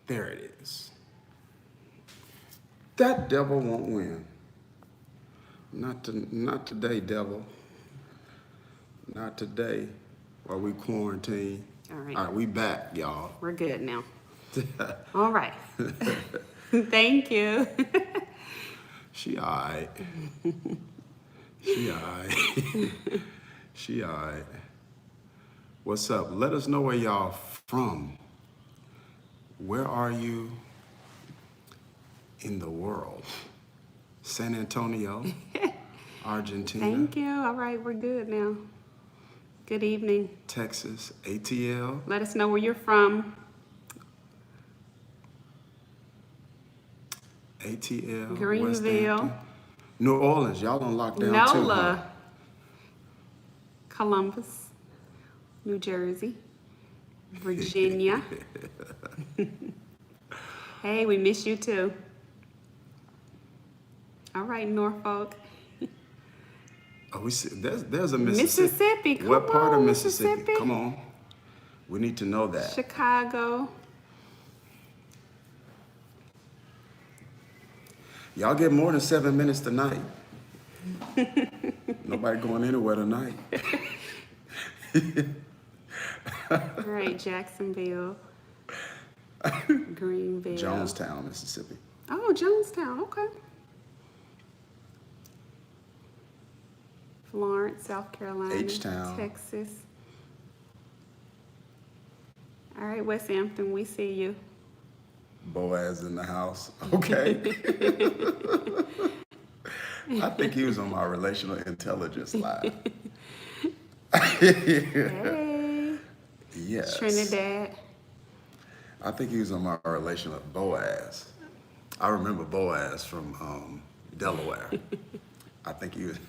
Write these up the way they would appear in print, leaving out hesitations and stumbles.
There it is. That devil won't win. Not today, devil. Not today. While we quarantine. All right. All right, we back, y'all. We're good now. All right. Thank you. She all right. She all right. She all right. What's up? Let us know where y'all from. Where are you in the world? San Antonio, Argentina. Thank you. All right, we're good now. Good evening. Texas, ATL. Let us know where you're from. ATL, West Greenville. Hampton. New Orleans, y'all on lockdown too, huh? NOLA. Columbus, New Jersey, Virginia. Hey, we miss you too. All right, Norfolk. Oh, we see, there's a Mississippi. Mississippi, come What part on, of Mississippi? Mississippi. Come on. We need to know that. Chicago. Y'all get more than 7 minutes tonight. Nobody going anywhere tonight. All right, Jacksonville. Greenville. Jonestown, Mississippi. Oh, Jonestown, okay. Florence, South Carolina. H-Town. Texas. All right, West Hampton, we see you. Boaz in the house. Okay. I think he was on my relational intelligence live. Hey. Yes. Trinidad. I think he was on my relational Boaz. I remember Boaz from Delaware. I think he was.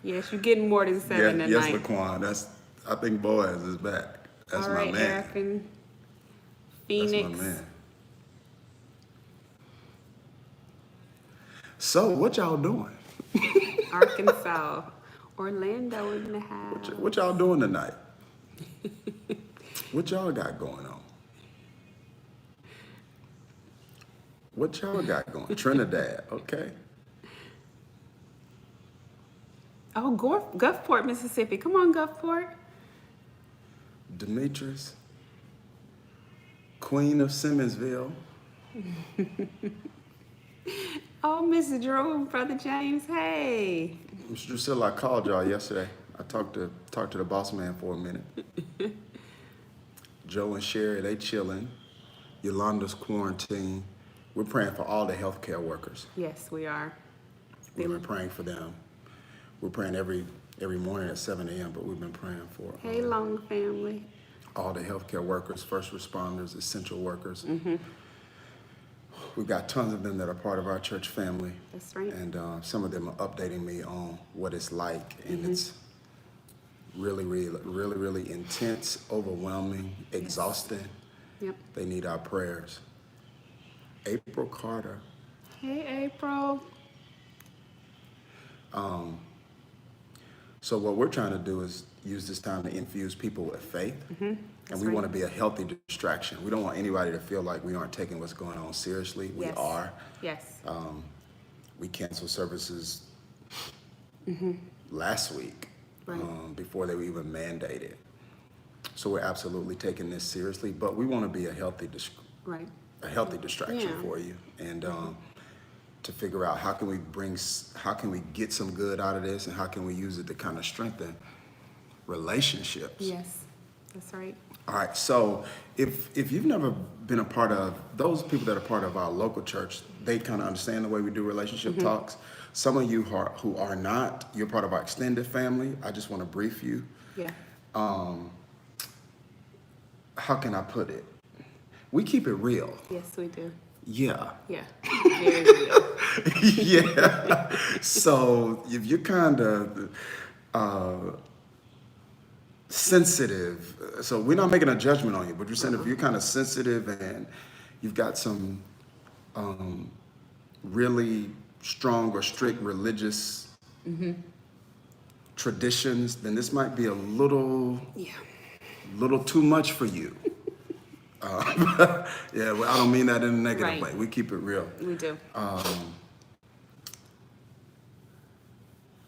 Yes, you're getting more than 7 tonight. Yes, Laquan. I think Boaz is back. That's all right, my man. Eric, Phoenix. That's my man. So, what y'all doing? Arkansas. Orlando in the house. What y'all doing tonight? What y'all got going on? What y'all got going? Trinidad, okay. Oh, Gulfport, Mississippi. Come on, Gulfport. Demetrius, Queen of Simmonsville. Oh, Mrs. Drew, Brother James, hey. Mr. Drusilla, I called y'all yesterday. I talked to the boss man for a minute. Joe and Sherry, they chilling. Yolanda's quarantined. We're praying for all the healthcare workers. Yes, we are. We've been praying for them. We're praying every morning at 7 a.m., but we've been praying for Hey, Long family. all the healthcare workers, first responders, essential workers. Mm-hmm. We've got tons of them that are part of our church family. That's right. And some of them are updating me on what it's like. And Mm-hmm. it's really intense, overwhelming, exhausting. Yep. They need our prayers. April Carter. Hey, April. So what we're trying to do is use this time to infuse people with faith. Mm-hmm. And we want to be a healthy distraction. We don't want anybody to feel like we aren't taking what's going on seriously. We Yes. are. Yes. We canceled services last week Right. before they were even mandated. So we're absolutely taking this seriously, but we want to be a healthy Right. distraction Yeah. for you, and to figure out how can we get some good out of this, and how can we use it to kind of strengthen relationships. Yes. That's right. All right, so if you've never been a part of, those people that are part of our local church, they kind of understand the way we do relationship talks. Some of you who are not, you're part of our extended family. I just want to brief you. Yeah. How can I put it? We keep it real. Yes, we do. Yeah. Yeah. Very real. Yeah. So if you're kind of sensitive, so we're not making a judgment on you, but you're saying if you're kind of sensitive and you've got some really strong or strict religious traditions, then this might be a little too much for you. Yeah, well, I don't mean that in a negative Right. way. We keep it real. We do.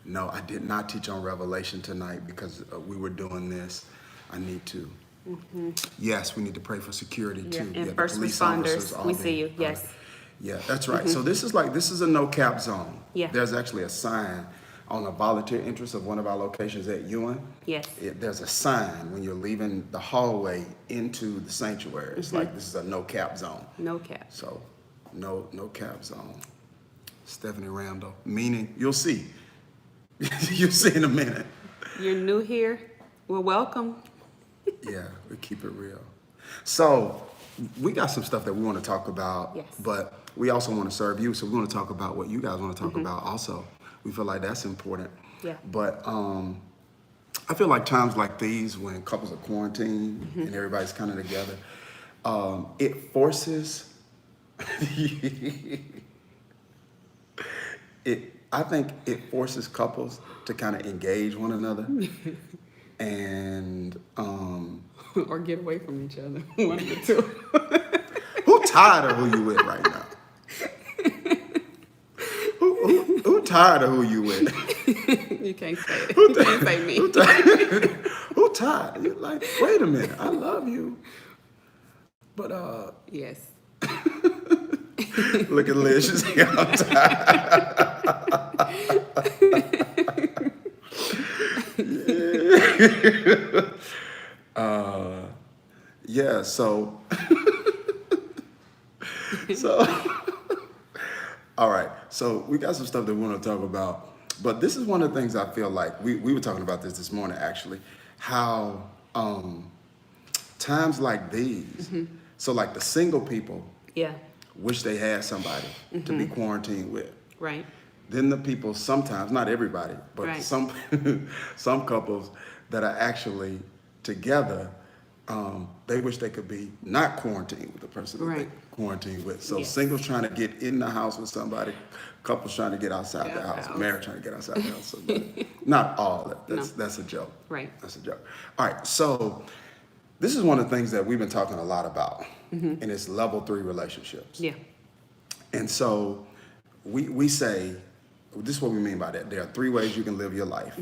No, I did not teach on Revelation tonight because we were doing this. I need to. Yes, we need to pray for security too. And the first police responders, officers, all we the- see you, yes. Yeah, that's right. So this is a no cap zone. Yeah. There's actually a sign on the volunteer interest of one of our locations at Ewan. Yes. There's a sign when you're leaving the hallway into the sanctuary. It's like this is a no cap zone. No cap. So no cap zone. Stephanie Randall, meaning you'll see. You'll see in a minute. You're new here. Well, welcome. Yeah, we keep it real. So we got some stuff that we want to talk about, Yes. but we also want to serve you. So we want to talk about what you guys want to talk about also. We feel like that's important. Yeah. But I feel like times like these when couples are quarantined and everybody's kind of together, it forces, I think it forces couples to kind of engage one another. And Or get away from each other. One of the two. who tired of who you with right now? Who tired of who you with? You can't say it. You can't say me. Who tired? You're like, wait a minute, I love you. But Yes. look at Liz, she's like, I'm tired. Yeah, so all right, so we got some stuff that we want to talk about, but this is one of the things I feel like we were talking about this morning actually, how times like these, so like the single people Yeah. wish they had somebody to be quarantined with. Right. Then the people sometimes, not everybody, but Right. some couples that are actually together, they wish they could be not quarantined with the person that Right. they quarantined with. So Yes. singles trying to get in the house with somebody, couples trying to get outside the house, married trying to get outside the house. So, but not all that. That's a joke. Right. That's a joke. All right. So this is one of the things that we've been talking a lot about, and it's level 3 relationships. Yeah. And so we say, this is what we mean by that. There are 3 ways you can live your life.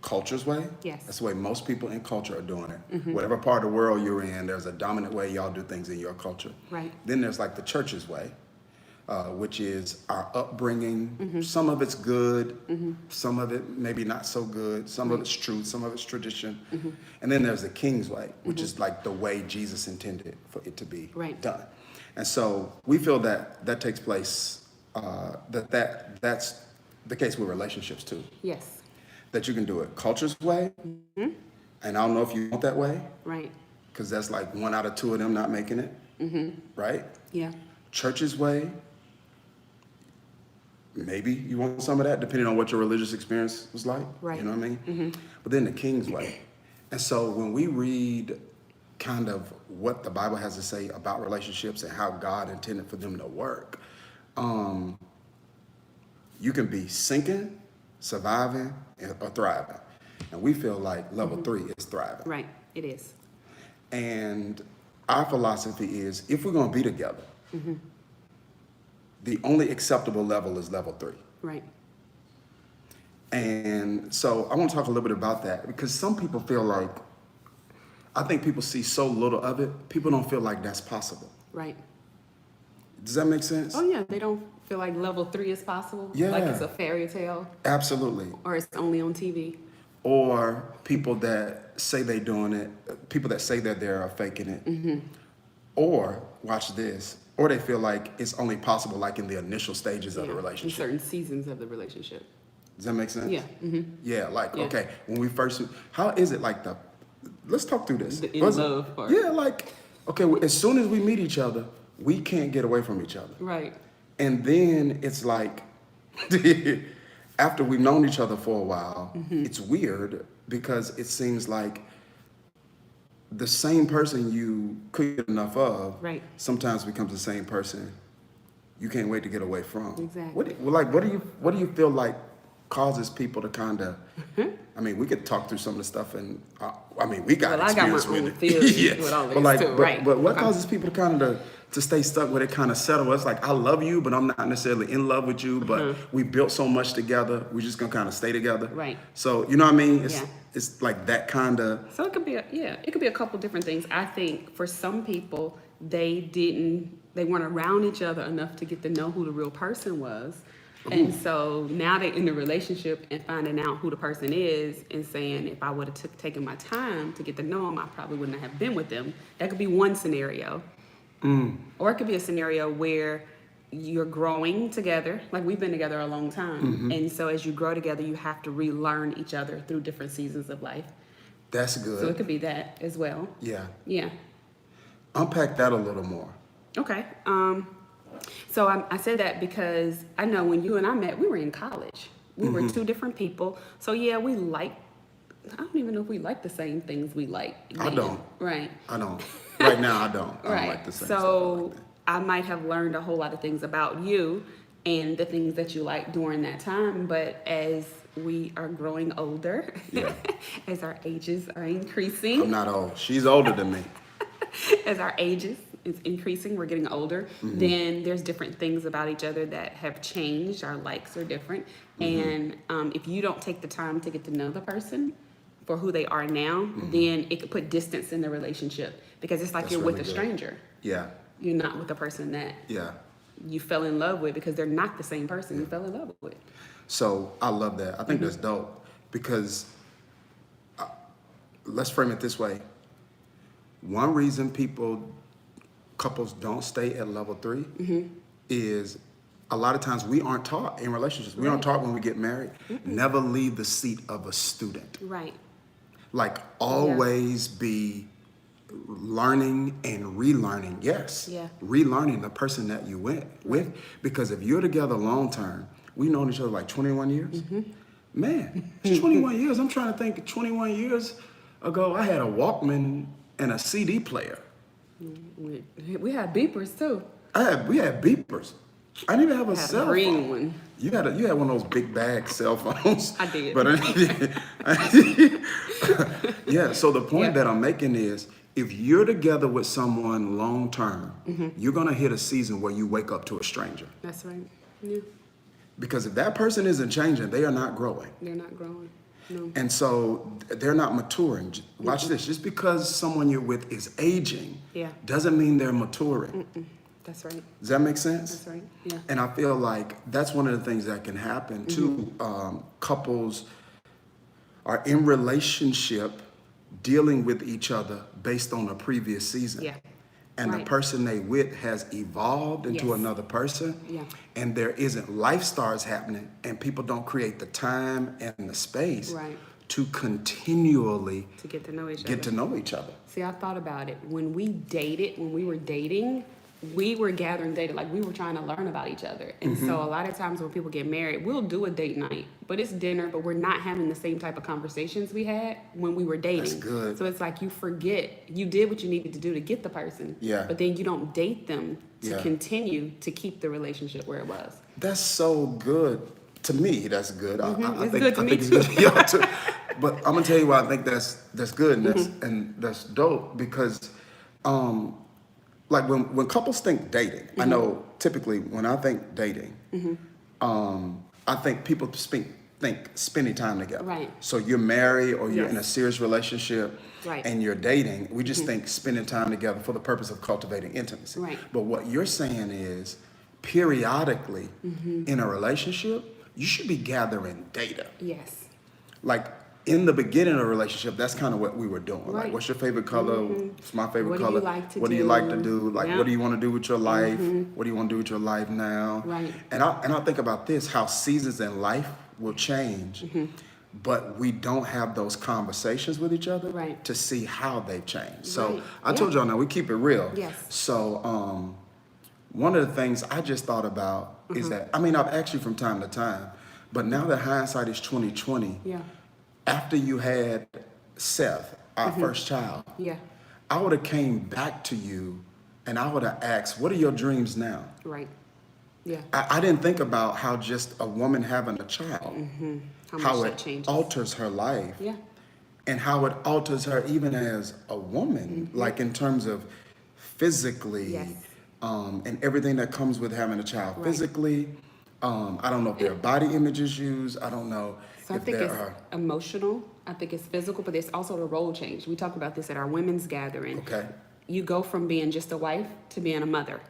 Culture's way. Yes. That's the way most people in culture are doing it. Whatever part of the world you're in, there's a dominant way y'all do things in your culture. Right. Then there's like the church's way, which is our upbringing. Some of it's good, some of it maybe not so good, some of it's truth, some of it's tradition. And then there's the king's way, which is like the way Jesus intended for it to be Right. done. And so we feel that that takes place, that's the case with relationships too. Yes. That you can do it culture's way, and I don't know if you want that way, Right. because that's like 1 out of 2 of them not making it, right? Yeah. Church's way, maybe you want some of that, depending on what your religious experience was like. Right. You know what I mean? But then the king's way. And so when we read kind of what the Bible has to say about relationships and how God intended for them to work, you can be sinking, surviving, or thriving. And we feel like level 3 is thriving. Right. It is. And our philosophy is, if we're going to be together, the only acceptable level is level 3. Right. And so I want to talk a little bit about that, because some people feel like, I think people see so little of it, people don't feel like that's possible. Right. Does that make sense? Oh yeah. They don't feel like level 3 is possible. Yeah. Like it's a fairy tale Absolutely. or it's only on TV. Or people that say they're doing it, people that say that they're faking it. Or, watch this, or they feel like it's only possible like in the initial stages of the In relationship. certain seasons of the relationship. Does that make sense? Yeah. Yeah, like, Yeah. okay, when we first, how is it like let's talk through this. The in Was it- love part. Yeah, like, okay, well, as soon as we meet each other, we can't get away from each other. Right. And then it's like, after we've known each other for a while, it's weird because it seems like the same person you couldn't get enough of Right. sometimes becomes the same person you can't wait to get away from. Exactly. What do you feel like causes people to kind of, I mean, we could talk through some of the stuff, and I mean, we got Well, I got experience my own with it. theory with all this too, right? But what Okay. causes people to kind of to stay stuck with it, kind of settle? It's like, I love you, but I'm not necessarily in love with you, but we built so much together, we're just gonna kind of stay together. Right. So, you know what I mean? Yeah. It's like that kind of. So it could be a couple different things. I think for some people, they weren't around each other enough to get to know who the real person was. And so now they're in the relationship and finding out who the person is and saying, if I would have taken my time to get to know them, I probably wouldn't have been with them. That could be one scenario. Or it could be a scenario where you're growing together, like we've been together a long time. And so as you grow together, you have to relearn each other through different seasons of life. That's good. So it could be that as well. Yeah. Yeah. Unpack that a little more. Okay. So I said that because I know when you and I met, we were in college. We were two different people. So yeah, I don't even know if we like the same things we like. I don't. Right. I don't. Right now, I don't. I Right. don't like the same So stuff like that. I might have learned a whole lot of things about you and the things that you like during that time. But as we are growing older, Yeah. as our ages are increasing, I'm not old. She's older than me. as our ages is increasing, we're getting older, then there's different things about each other that have changed. Our likes are different. And if you don't take the time to get to know the person for who they are now, then it could put distance in the relationship, because it's like That's you're with really a good. stranger. Yeah. You're not with the person that Yeah. you fell in love with, because they're not the same person you fell in love with. So I love that. I think that's dope, because let's frame it this way. One reason couples don't stay at level 3 is a lot of times we aren't taught in relationships. We aren't taught when we get married. Never leave the seat of a student. Right. Like always be learning and relearning. Yes. Yeah. Relearning the person that you went with. Because if you're together long term, we known each other like 21 years. Man, it's 21 years. I'm trying to think 21 years ago, I had a Walkman and a CD player. We had beepers too. We had beepers. I didn't even have a Had a cell green phone. one. You had one of those big bag cell phones. I did. But yeah, so the point that I'm making is, if you're together with someone long term, you're gonna hit a season where you wake up to a stranger. That's right. Yeah. Because if that person isn't changing, they are not growing. They're not growing. No. And so they're not maturing. Watch this. Just because someone you're with is aging doesn't mean they're maturing. That's right. Does that make sense? That's right. Yeah. And I feel like that's one of the things that can happen too. Couples are in relationship dealing with each other based on a previous season. Yeah. And the Right. person they with has evolved into Yes. another person. Yeah. And there isn't life starts happening, and people don't create the time and the space Right. to continually To get to know each get other. to know each other. See, I thought about it. When we were dating, we were gathering data. Like, we were trying to learn about each other. And so a lot of times when people get married, we'll do a date night, but it's dinner, but we're not having the same type of conversations we had when we were dating. That's good. So it's like you forget, you did what you needed to do to get the person. Yeah. But then you don't date them to Yeah. continue to keep the relationship where it was. That's so good. To me, that's good. I It's think, good to I me think it's good to y'all too. But I'm gonna tell you why I think that's good and that's dope, because like when couples think dating, I know typically when I think dating, I think people think spending time together. Right. So you're married or you're Yes. in a serious relationship Right. and you're dating. We just think spending time together for the purpose of cultivating intimacy. Right. But what you're saying is periodically in a relationship, you should be gathering data. Yes. Like in the beginning of a relationship, that's kind of what we were doing. Like, Right. what's your favorite color? What's my favorite What do you color? like to What do you like to do? do? Like, Yeah. what do you want to do with your life? What do you want to do with your life now? Right. And I think about this, how seasons in life will change, but we don't have those conversations with each other Right. to see how they've changed. So Right. I told y'all now, we keep it real. Yes. So one of the things I just thought about is that, I mean, I've asked you from time to time, but now that hindsight is 2020, Yeah. after you had Seth, our first child, Yeah. I would have came back to you and I would have asked, what are your dreams now? Right. Yeah. I didn't think about how just a woman having a child, How much that it changes. alters her life. Yeah. And how it alters her even as a woman, like in terms of physically, Yes. and everything that comes with having a child. Right. Physically, I don't know if there are body images used. I don't know So I if think there it's are. emotional. I think it's physical, but there's also the role change. We talk about this at our women's gathering. Okay. You go from being just a wife to being a mother.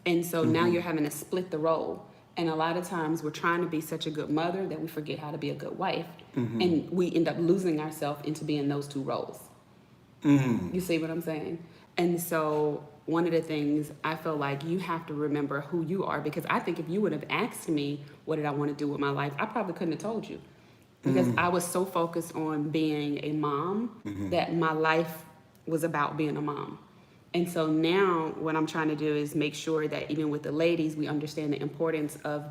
And so now you're having to split the role. And a lot of times we're trying to be such a good mother that we forget how to be a good wife. And we end up losing ourselves into being those two roles. You see what I'm saying? And so one of the things I feel like you have to remember who you are, because I think if you would have asked me what did I want to do with my life, I probably couldn't have told you. Because I was so focused on being a mom that my life was about being a mom. And so now what I'm trying to do is make sure that even with the ladies, we understand the importance of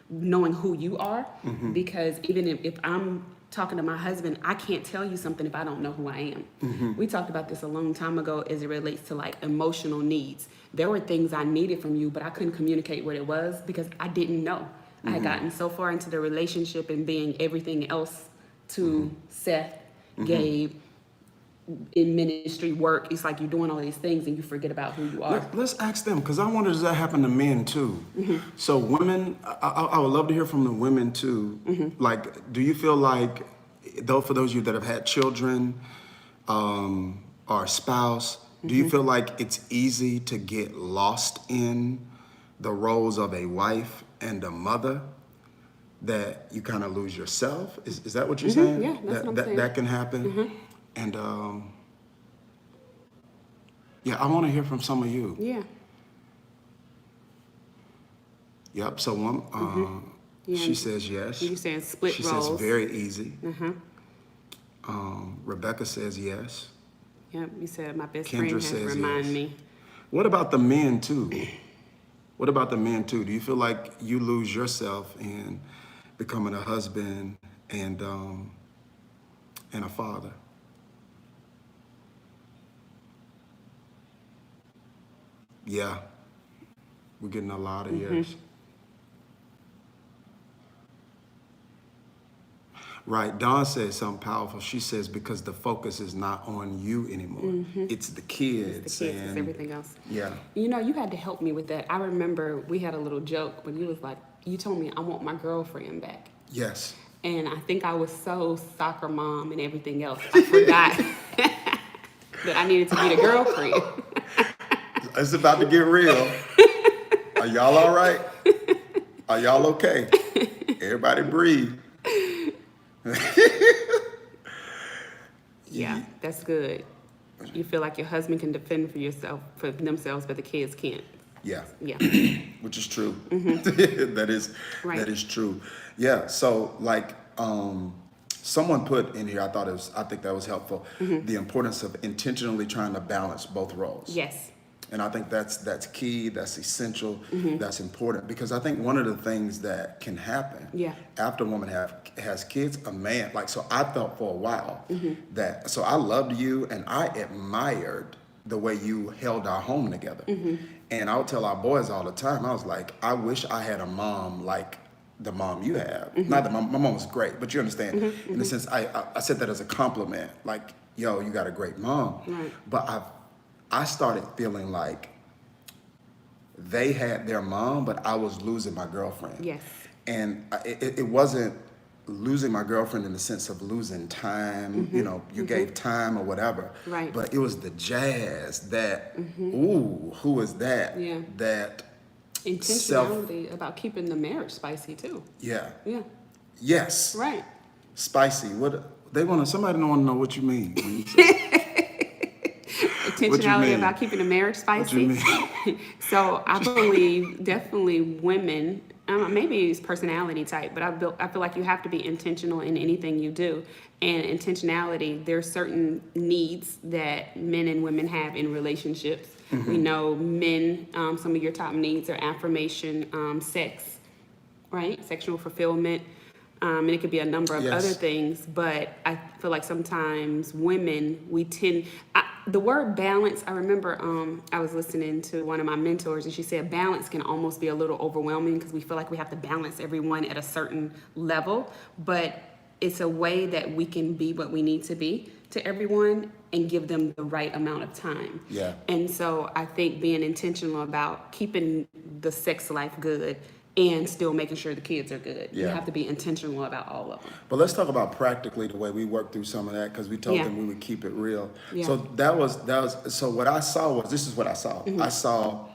knowing who you are. Because even if I'm talking to my husband, I can't tell you something if I don't know who I am. We talked about this a long time ago as it relates to like emotional needs. There were things I needed from you, but I couldn't communicate what it was because I didn't know. I had gotten so far into the relationship and being everything else to Seth, Gabe, in ministry work. It's like you're doing all these things and you forget about who you are. Let's ask them, because I wonder, does that happen to men too? So women, I would love to hear from the women too. Like, do you feel like, though, for those of you that have had children or a spouse, do you feel like it's easy to get lost in the roles of a wife and a mother, that you kind of lose yourself? Is that what you're saying? Yeah, that's what I'm saying. That can happen. And yeah, I want to hear from some of you. Yeah. Yep. So one, Yeah. she says yes. You're saying split She roles. says very easy. Rebecca says yes. Yep. You said my best Kendra friend has says remind yes. me. What about the men too? What about the men too? Do you feel like you lose yourself in becoming a husband and a father? Yeah, we're getting a lot of yes. Right, Dawn says something powerful. She says because the focus is not on you anymore. It's the kids. It's the kids, it's everything else. Yeah. You know, you had to help me with that. I remember we had a little joke when you was like, you told me I want my girlfriend back. Yes. And I think I was so soccer mom and everything else. I forgot that I needed to be the girlfriend. It's about to get real. Are y'all all right? Are y'all okay? Everybody breathe. Yeah, that's good. You feel like your husband can defend for themselves, but the kids can't. Yeah. Yeah. Which is true. That is true. Yeah. So like someone put in here, I think that was helpful, the importance of intentionally trying to balance both roles. Yes. And I think that's key, that's essential, that's important. Because I think one of the things that can happen after a woman has kids, a man, like, so I felt for a while so I loved you and I admired the way you held our home together. And I would tell our boys all the time, I was like, I wish I had a mom like the mom you have. Not that my mom was great, but you understand. In the sense, I said that as a compliment, like, yo, you got a great mom. Right. But I started feeling like they had their mom, but I was losing my girlfriend. Yes. And it wasn't losing my girlfriend in the sense of losing time, you gave time or whatever. Right. But it was the jazz that, ooh, who is that? Yeah. That intentionality about keeping the marriage spicy too. Yeah. Yeah. Yes. Right. Spicy. Somebody want to know what you mean when you say intentionality about keeping the marriage spicy. What you mean? So I believe definitely women, maybe it's personality type, but I feel like you have to be intentional in anything you do. And intentionality, there's certain needs that men and women have in relationships. We know men, some of your top needs are affirmation, sex, right? Sexual fulfillment. And it could be a number of other things, but I feel like sometimes women, The word balance, I remember I was listening to one of my mentors and she said balance can almost be a little overwhelming because we feel like we have to balance everyone at a certain level, but it's a way that we can be what we need to be to everyone and give them the right amount of time. Yeah. And so I think being intentional about keeping the sex life good and still making sure the kids are good. You Yeah. have to be intentional about all of them. But let's talk about practically the way we worked through some of that, because we told Yeah. them we would keep it real. Yeah. So that was so what I saw was, this is what I saw. I saw,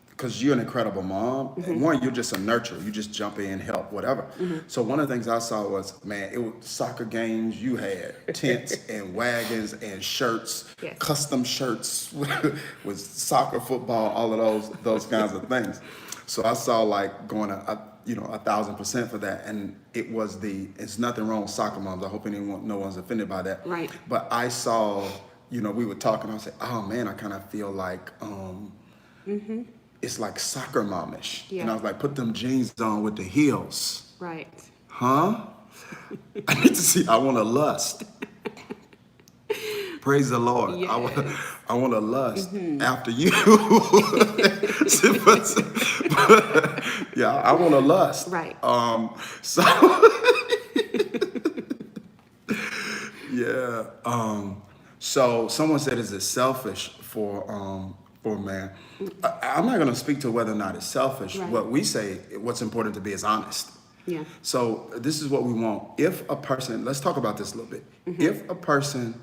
because you're an incredible mom. And one, you're just a nurturer. You just jump in, help, whatever. So one of the things I saw was, man, it was soccer games. You had tents and wagons and shirts, Yes. custom shirts with soccer, football, all of those kinds of things. So I saw like going 1,000% for that, and it's nothing wrong with soccer moms. I hope no one's offended by that. Right. But I saw, we were talking. I said, oh man, I kind of feel like it's like soccer momish, Yeah. and I was like, put them jeans on with the heels, Right. huh? I need to see. I want to lust. Praise the Lord. Yes. I want to lust after you. Yeah, I want to lust. Right. So yeah. So someone said, is it selfish for a man? I'm not going to speak to whether or not it's selfish. Right. What we say, what's important to be is honest. Yeah. So this is what we want. If a person, let's talk about this a little bit. If a person,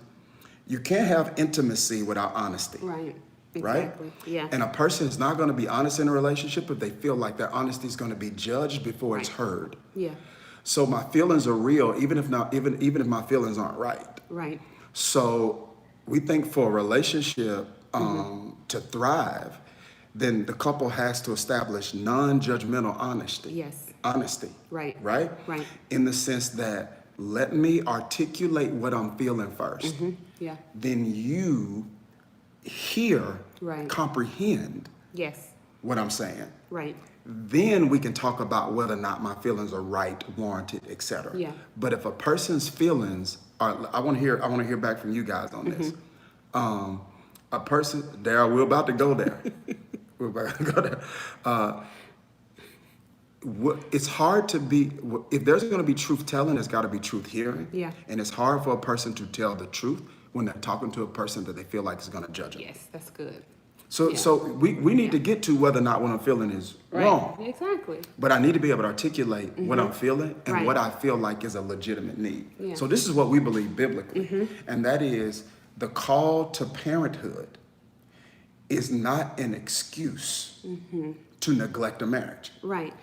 you can't have intimacy without honesty. Right. Right? Exactly. Yeah. And a person is not going to be honest in a relationship if they feel like their honesty is going to be judged before it's Right. heard. Yeah. So my feelings are real, even if if my feelings aren't right. Right. So we think for a relationship to thrive, then the couple has to establish non-judgmental honesty. Yes. Honesty. Right. Right? Right. In the sense that, let me articulate what I'm feeling first. Yeah. Then you hear, Right. comprehend Yes. what I'm saying. Right. Then we can talk about whether or not my feelings are right, warranted, etc. Yeah. But if a person's feelings are, I want to hear back from you guys on this. A person, Daryl, we're about to go there. We're about to go there. It's hard to be, if there's going to be truth telling, there's got to be truth hearing. Yeah. And it's hard for a person to tell the truth when they're talking to a person that they feel like is going to judge them. Yes. That's good. So, Yeah. so we need to get to whether or not what I'm feeling is Right. wrong. Exactly. But I need to be able to articulate what I'm feeling and Right. what I feel like is a legitimate need. Yeah. So this is what we believe biblically. And that is, the call to parenthood is not an excuse to neglect a marriage. Right.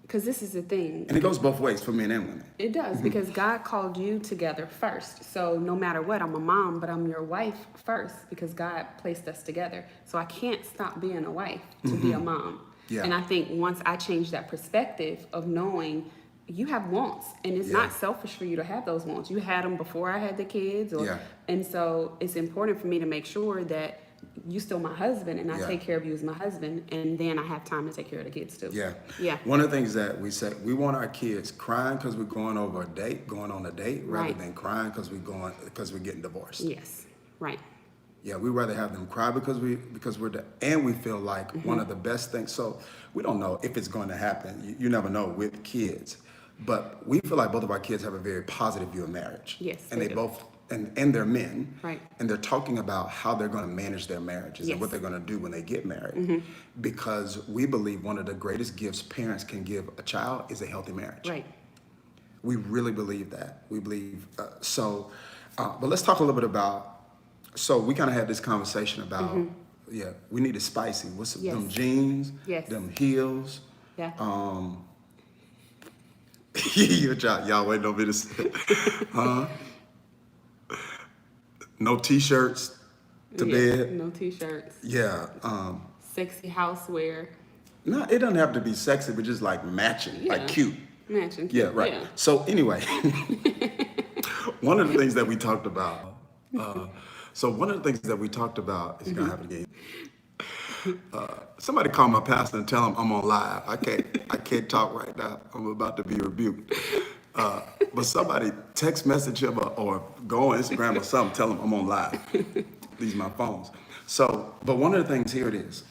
Because this is the thing. And it goes both ways for men and women. It does, because God called you together first. So no matter what, I'm a mom, but I'm your wife first because God placed us together. So I can't stop being a wife to be a mom. Yeah. And I think once I change that perspective of knowing you have wants, and it's Yeah. not selfish for you to have those wants. You had them before I had the kids. Yeah. And so it's important for me to make sure that you still my husband and I Yeah. take care of you as my husband, and then I have time to take care of the kids too. Yeah. Yeah. One of the things that we said, we want our kids crying because we're going on a date, rather Right. than crying because we're getting divorced. Yes. Right. Yeah, we'd rather have them cry because and we feel like one of the best things. So we don't know if it's going to happen. You never know with kids, but we feel like both of our kids have a very positive view of marriage. Yes, and they they do. both and they're men. Right. And they're talking about how they're going to manage their marriages and what Yes. they're going to do when they get married. Because we believe one of the greatest gifts parents can give a child is a healthy marriage. Right. We really believe that. We believe but let's talk a little bit about. So we kind of had this conversation about, we need it spicy. What's Yes. them jeans, Yes. them heels. Yeah. Y'all waiting on me to say, no t-shirts to bed. No t-shirts. Yeah. Sexy housewear. No, it doesn't have to be sexy, but just like matching, Yeah. like cute. Matching. Yeah, right. Yeah. So anyway, one of the things that we talked about. One of the things that we talked about is gonna happen again. Somebody call my pastor and tell him I'm on live. I can't talk right now. I'm about to be rebuked. But somebody text message him or go on Instagram or something, tell him I'm on live. these my phones. So, but one of the things, here it is.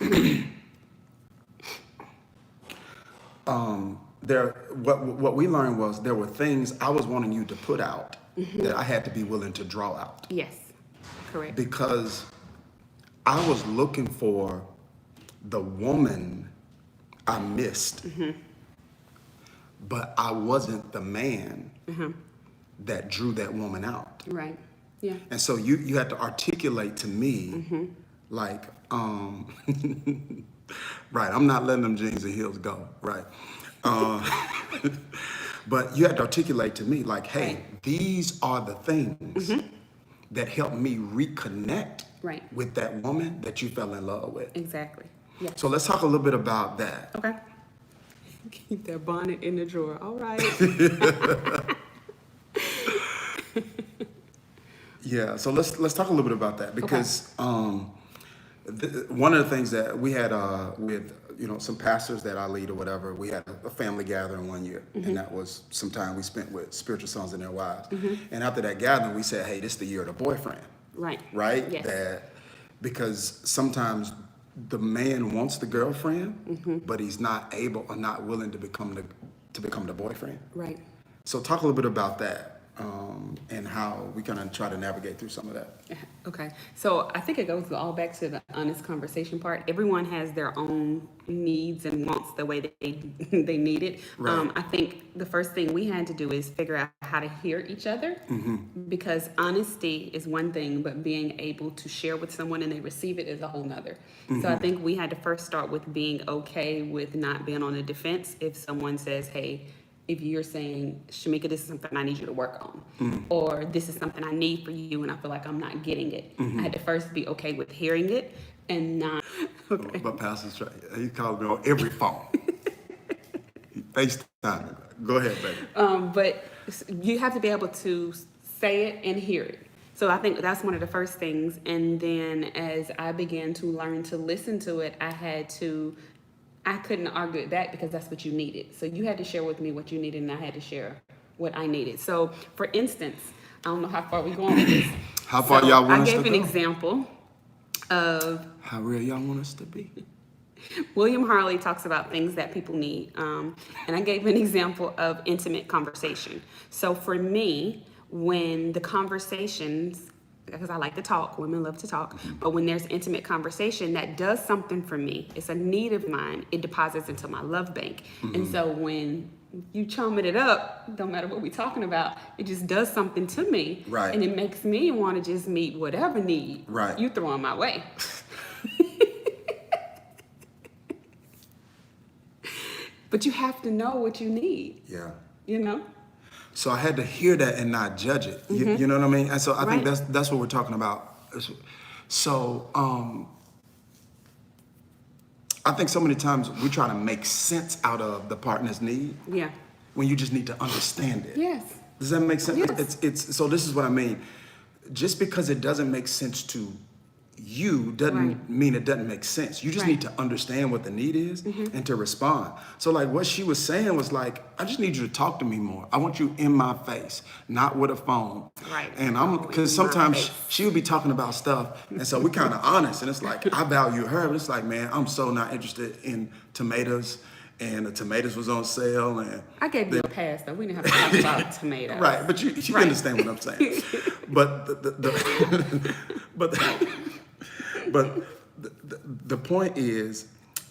What we learned was there were things I was wanting you to put out that I had to be willing to draw out. Yes, correct. Because I was looking for the woman I missed, but I wasn't the man that drew that woman out. Right. Yeah. And so you had to articulate to me, like, right, I'm not letting them jeans and heels go, right? But you had to articulate to me, like, hey, these are the things that helped me reconnect with that woman that you fell in love with. Exactly. Yeah. So let's talk a little bit about that. Okay. Keep that bonnet in the drawer. All right. Yeah. So let's talk a little bit about that, because one of the things that we had with some pastors that I lead or whatever, we had a family gathering one year, and that was some time we spent with spiritual sons and their wives. And after that gathering, we said, hey, this is the year of the boyfriend. Right. Yes. That because sometimes the man wants the girlfriend, but he's not able or not willing to become the boyfriend. Right. So talk a little bit about that. And how we kind of try to navigate through some of that. Okay, so I think it goes all back to the honest conversation part. Everyone has their own needs and wants the way they need it. Right. I think the first thing we had to do is figure out how to hear each other, because honesty is one thing, but being able to share with someone and they receive it is a whole nother. So I think we had to first start with being okay with not being on the defense if someone says, hey, if you're saying, Shameka, this is something I need you to work on, or this is something I need for you and I feel like I'm not getting it. I had to first be okay with hearing it and not. Okay. But Pastor's right. He called me on every phone. He FaceTime. Go ahead, baby. But you have to be able to say it and hear it. So I think that's one of the first things. And then as I began to learn to listen to it, I couldn't argue it back because that's what you needed. So you had to share with me what you needed and I had to share what I needed. So for instance, I don't know how far we're going with this. How far y'all want us to go? I gave an example of how real y'all want us to be. William Harley talks about things that people need. And I gave an example of intimate conversation. So for me, when the conversations, because I like to talk, women love to talk, but when there's intimate conversation, that does something for me. It's a need of mine. It deposits into my love bank. And so when you chumming it up, don't matter what we're talking about, it just does something to me. Right. And it makes me want to just meet whatever need you throw in my way. But you have to know what you need. Yeah. You know? So I had to hear that and not judge it. You know what I mean? And so I think that's what we're talking about. So I think so many times we try to make sense out of the partner's need. Yeah. When you just need to understand it. Yes. Does that make sense? Yes. It's so this is what I mean. Just because it doesn't make sense to you doesn't mean it doesn't make sense. You just need to understand what the need is and to respond. So like what she was saying was like, I just need you to talk to me more. I want you in my face, not with a phone. Right. And because sometimes she would be talking about stuff, and so we kind of honest, and it's like, I value her, but it's like, man, I'm so not interested in tomatoes, and the tomatoes was on sale, and I gave you a pass though. We didn't have to talk about tomatoes. Right, but you understand what I'm saying. But the point is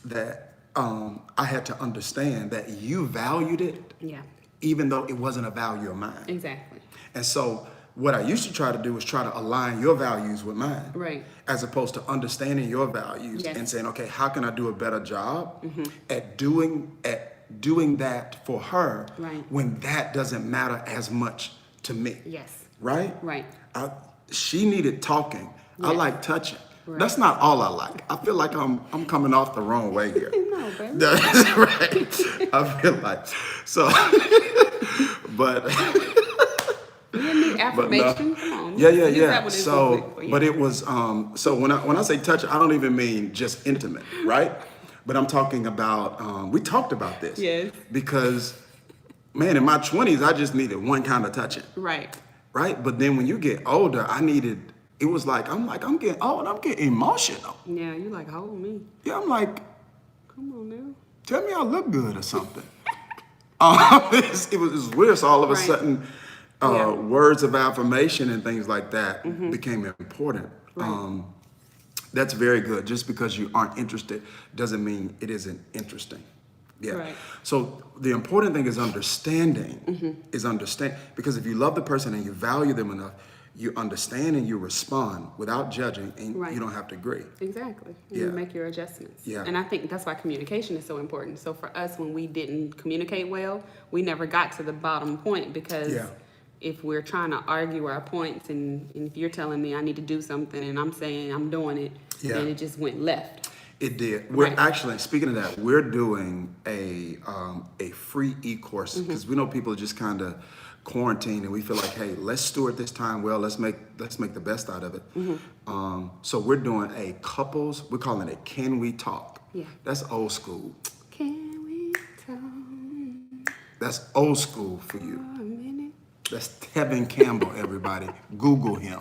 that I had to understand that you valued it, even though it wasn't a value of mine. Exactly. And so what I used to try to do was try to align your values with mine, right? As opposed to understanding your values and saying, okay, how can I do a better job at doing that for her when that doesn't matter as much to me? Yes. Right? Right. She needed talking. I like touching. Right. That's not all I like. I feel like I'm coming off the wrong way here. No, baby. That's right. I feel like so, but you need affirmation. Come on. Yeah. So, but it was so when I say touch, I don't even mean just intimate, right? But I'm talking about we talked about this. Yes. Because man, in my 20s, I just needed one kind of touching. Right. Right. But then when you get older, I needed it was like, I'm getting old and I'm getting emotional. Yeah, you like, hold me. Yeah, I'm like, Come on now. tell me I look good or something. It was weird. So all of a Right. sudden, Yeah. words of affirmation and things like that became important. Right. That's very good. Just because you aren't interested doesn't mean it isn't interesting. Yeah. Right. So the important thing is understanding. Because if you love the person and you value them enough, you understand and you respond without judging, and Right. you don't have to agree. Exactly. Yeah. You make your adjustments. Yeah. And I think that's why communication is so important. So for us, when we didn't communicate well, we never got to the bottom point, because Yeah. if we're trying to argue our points, and if you're telling me I need to do something and I'm saying I'm doing it, Yeah. then it just went left. It did. We're Right. actually, speaking of that, we're doing a free e-course, because we know people are just kind of quarantined, and we feel like, hey, let's steward this time well. Let's make the best out of it. So we're doing a couples. We're calling it "Can We Talk?" Yeah. That's old school. Can we talk That's old school for you. for a minute? That's Tevin Campbell. Everybody, Google him.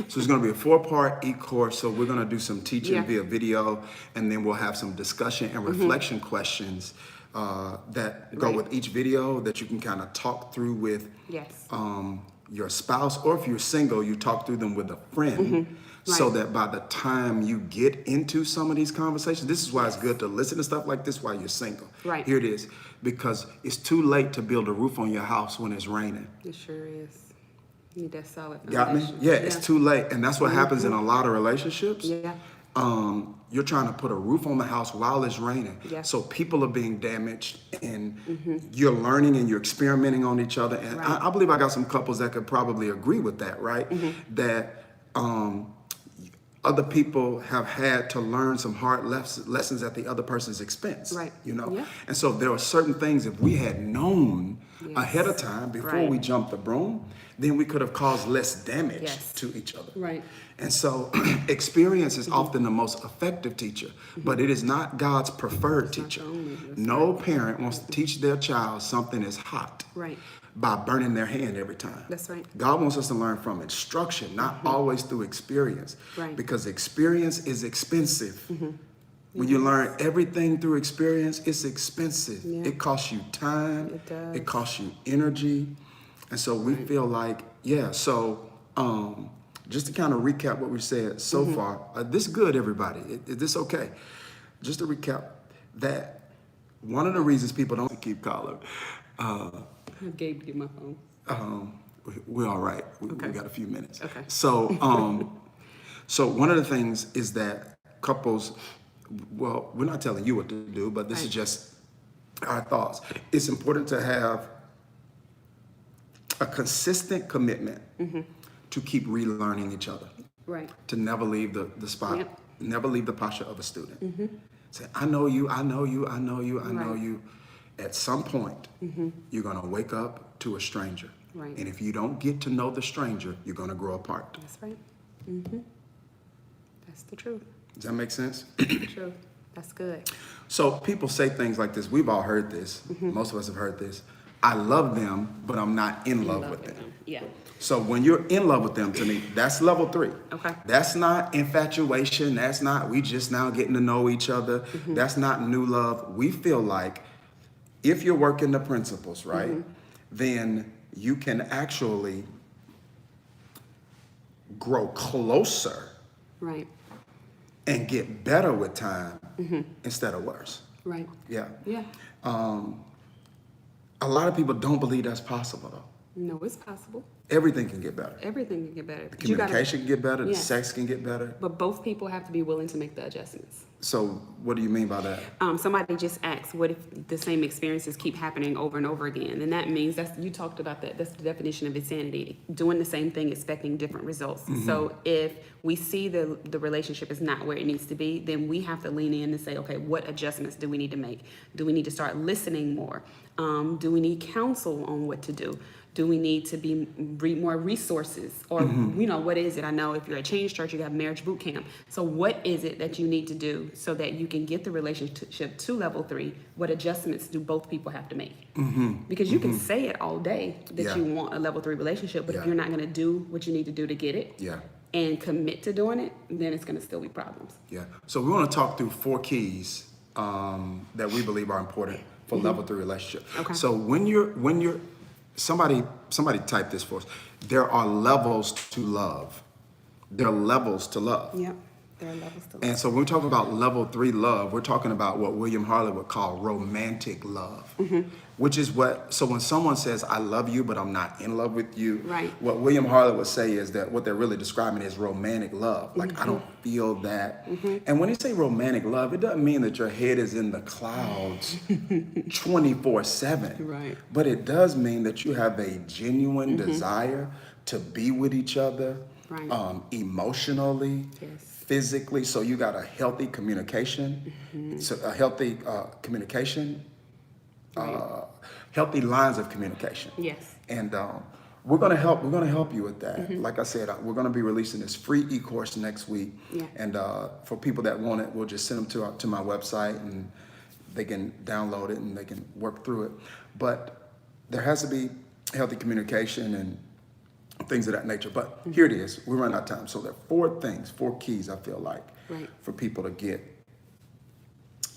So it's going to be a 4-part e-course. So we're going to do some teaching Yeah. via video, and then we'll have some discussion and reflection questions that go Right. with each video that you can kind of talk through with Yes. your spouse, or if you're single, you talk through them with a friend. So Right. that by the time you get into some of these conversations, this is why it's good to listen to stuff like this while you're single. Right. Here it is. Because it's too late to build a roof on your house when it's raining. It sure is. You need that solid Got me? foundation. Yeah, it's too late. And that's what happens in a lot of relationships. Yeah. You're trying to put a roof on the house while it's raining. Yeah. So people are being damaged, and you're learning and you're experimenting on each other. And Right. I believe I got some couples that could probably agree with that, right? That other people have had to learn some hard lessons at the other person's expense. Right. You know? Yeah. And so there are certain things, if we had known ahead of time before Right. we jumped the broom, then we could have caused less damage Yes. to each other. Right. And so experience is often the most effective teacher, but it is not God's preferred teacher. only, that's No parent wants to teach their child something is hot Right. by burning their hand every time. That's right. God wants us to learn from instruction, not always through experience. Right. Because experience is expensive. When you learn everything through experience, it's expensive. Yeah. It costs you time. It does. It costs you energy. And so we feel like, just to kind of recap what we said so far, this is good, everybody. Is this okay? Just to recap that one of the reasons people don't keep calling, I gave you my phone. we're all right. We Okay. got a few minutes. Okay. So, so one of the things is that couples, well, we're not telling you what to do, but this is Right. just our thoughts. It's important to have a consistent commitment to keep relearning each other, Right. to never leave the spot, Yep. never leave the posture of a student. Say, I know you, I know you, I know you, I know Right. you. At some point, you're going to wake up to a stranger. Right. And if you don't get to know the stranger, you're going to grow apart. That's right. That's the truth. Does that make sense? The truth. That's good. So people say things like this. We've all heard this. Most of us have heard this. I love them, but I'm not in love with them. Yeah. So when you're in love with them, to me, that's level 3. Okay. That's not infatuation. That's not we just now getting to know each other. That's not new love. We feel like if you're working the principles, right, then you can actually grow closer Right. and get better with time instead of worse. Right. Yeah. Yeah. A lot of people don't believe that's possible, though. No, it's possible. Everything can get better. Everything can get better. The But you gotta- communication can get better. The Yes. sex can get better. But both people have to be willing to make the adjustments. So what do you mean by that? Somebody just asked, what if the same experiences keep happening over and over again? And that means you talked about that. That's the definition of insanity. Doing the same thing, expecting different results. So if we see the relationship is not where it needs to be, then we have to lean in and say, okay, what adjustments do we need to make? Do we need to start listening more? Do we need counsel on what to do? Do we need to read more resources? Or, what is it? I know if you're a Change Church, you have marriage boot camp. So what is it that you need to do so that you can get the relationship to level 3? What adjustments do both people have to make? Because you can say it all day that Yeah. you want a level 3 relationship, but if Yeah. you're not going to do what you need to do to get it, Yeah. and commit to doing it, then it's going to still be problems. Yeah. So we want to talk through 4 keys that we believe are important for level 3 relationship. Okay. So when you're somebody type this for us. There are levels to love. There are levels to love. Yep. There are levels to love. And so when we talk about level 3 love, we're talking about what William Harley would call romantic love, which is so when someone says, I love you, but I'm not in love with you, Right. what William Harley would say is that what they're really describing is romantic love. Like, I don't feel that. And when they say romantic love, it doesn't mean that your head is in the clouds 24/7. Right. But it does mean that you have a genuine desire to be with each other, Right. emotionally, Yes. physically. So you got a healthy communication, so a healthy communication, healthy lines of communication. Yes. And we're gonna help you with that. Like I said, we're gonna be releasing this free e-course next week. Yeah. And for people that want it, we'll just send them to my website, and they can download it and they can work through it. But there has to be healthy communication and things of that nature. But here it is. We're running out of time. So there are 4 keys, I feel like, Right. for people to get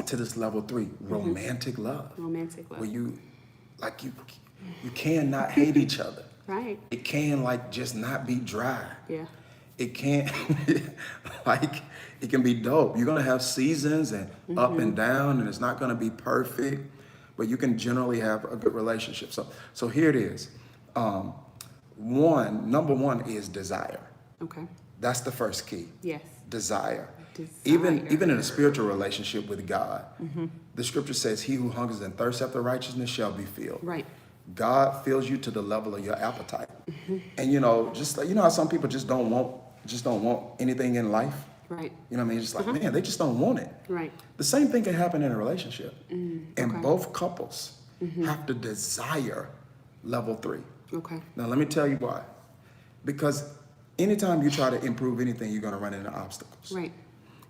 to this level 3, romantic love. Romantic love. Where you cannot hate each other. Right. It can just not be dry. Yeah. It can't, it can be dope. You're gonna have seasons and up and down, and it's not gonna be perfect, but you can generally have a good relationship. So here it is. Number one is desire. Okay. That's the first key. Yes. Desire. Desire. Even in a spiritual relationship with God, the scripture says, he who hungers and thirsts after righteousness shall be filled. Right. God fills you to the level of your appetite. And just like, how some people just don't want anything in life. Right. You know what I mean? Just like, man, they just don't want it. Right. The same thing can happen in a relationship. And okay. both couples have to desire level 3. Okay. Now, let me tell you why. Because anytime you try to improve anything, you're going to run into obstacles. Right.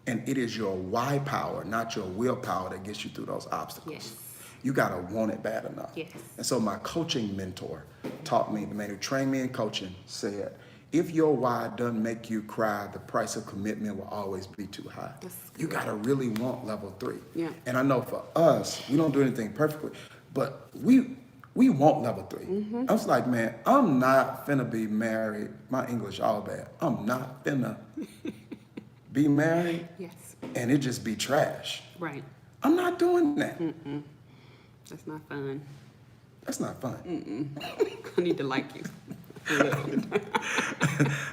And it is your why power, not your willpower, that gets you through those obstacles. Yes. You got to want it bad enough. Yes. And so my coaching mentor taught me, the man who trained me in coaching said, if your why doesn't make you cry, the price of commitment will always be too high. You got to really want level 3. Yeah. And I know for us, we don't do anything perfectly, but we want level 3. I was like, man, I'm not finna be married. My English all bad. I'm not finna be married. Yes. And it just be trash. Right. I'm not doing that. That's not fun. That's not fun. I need to like you.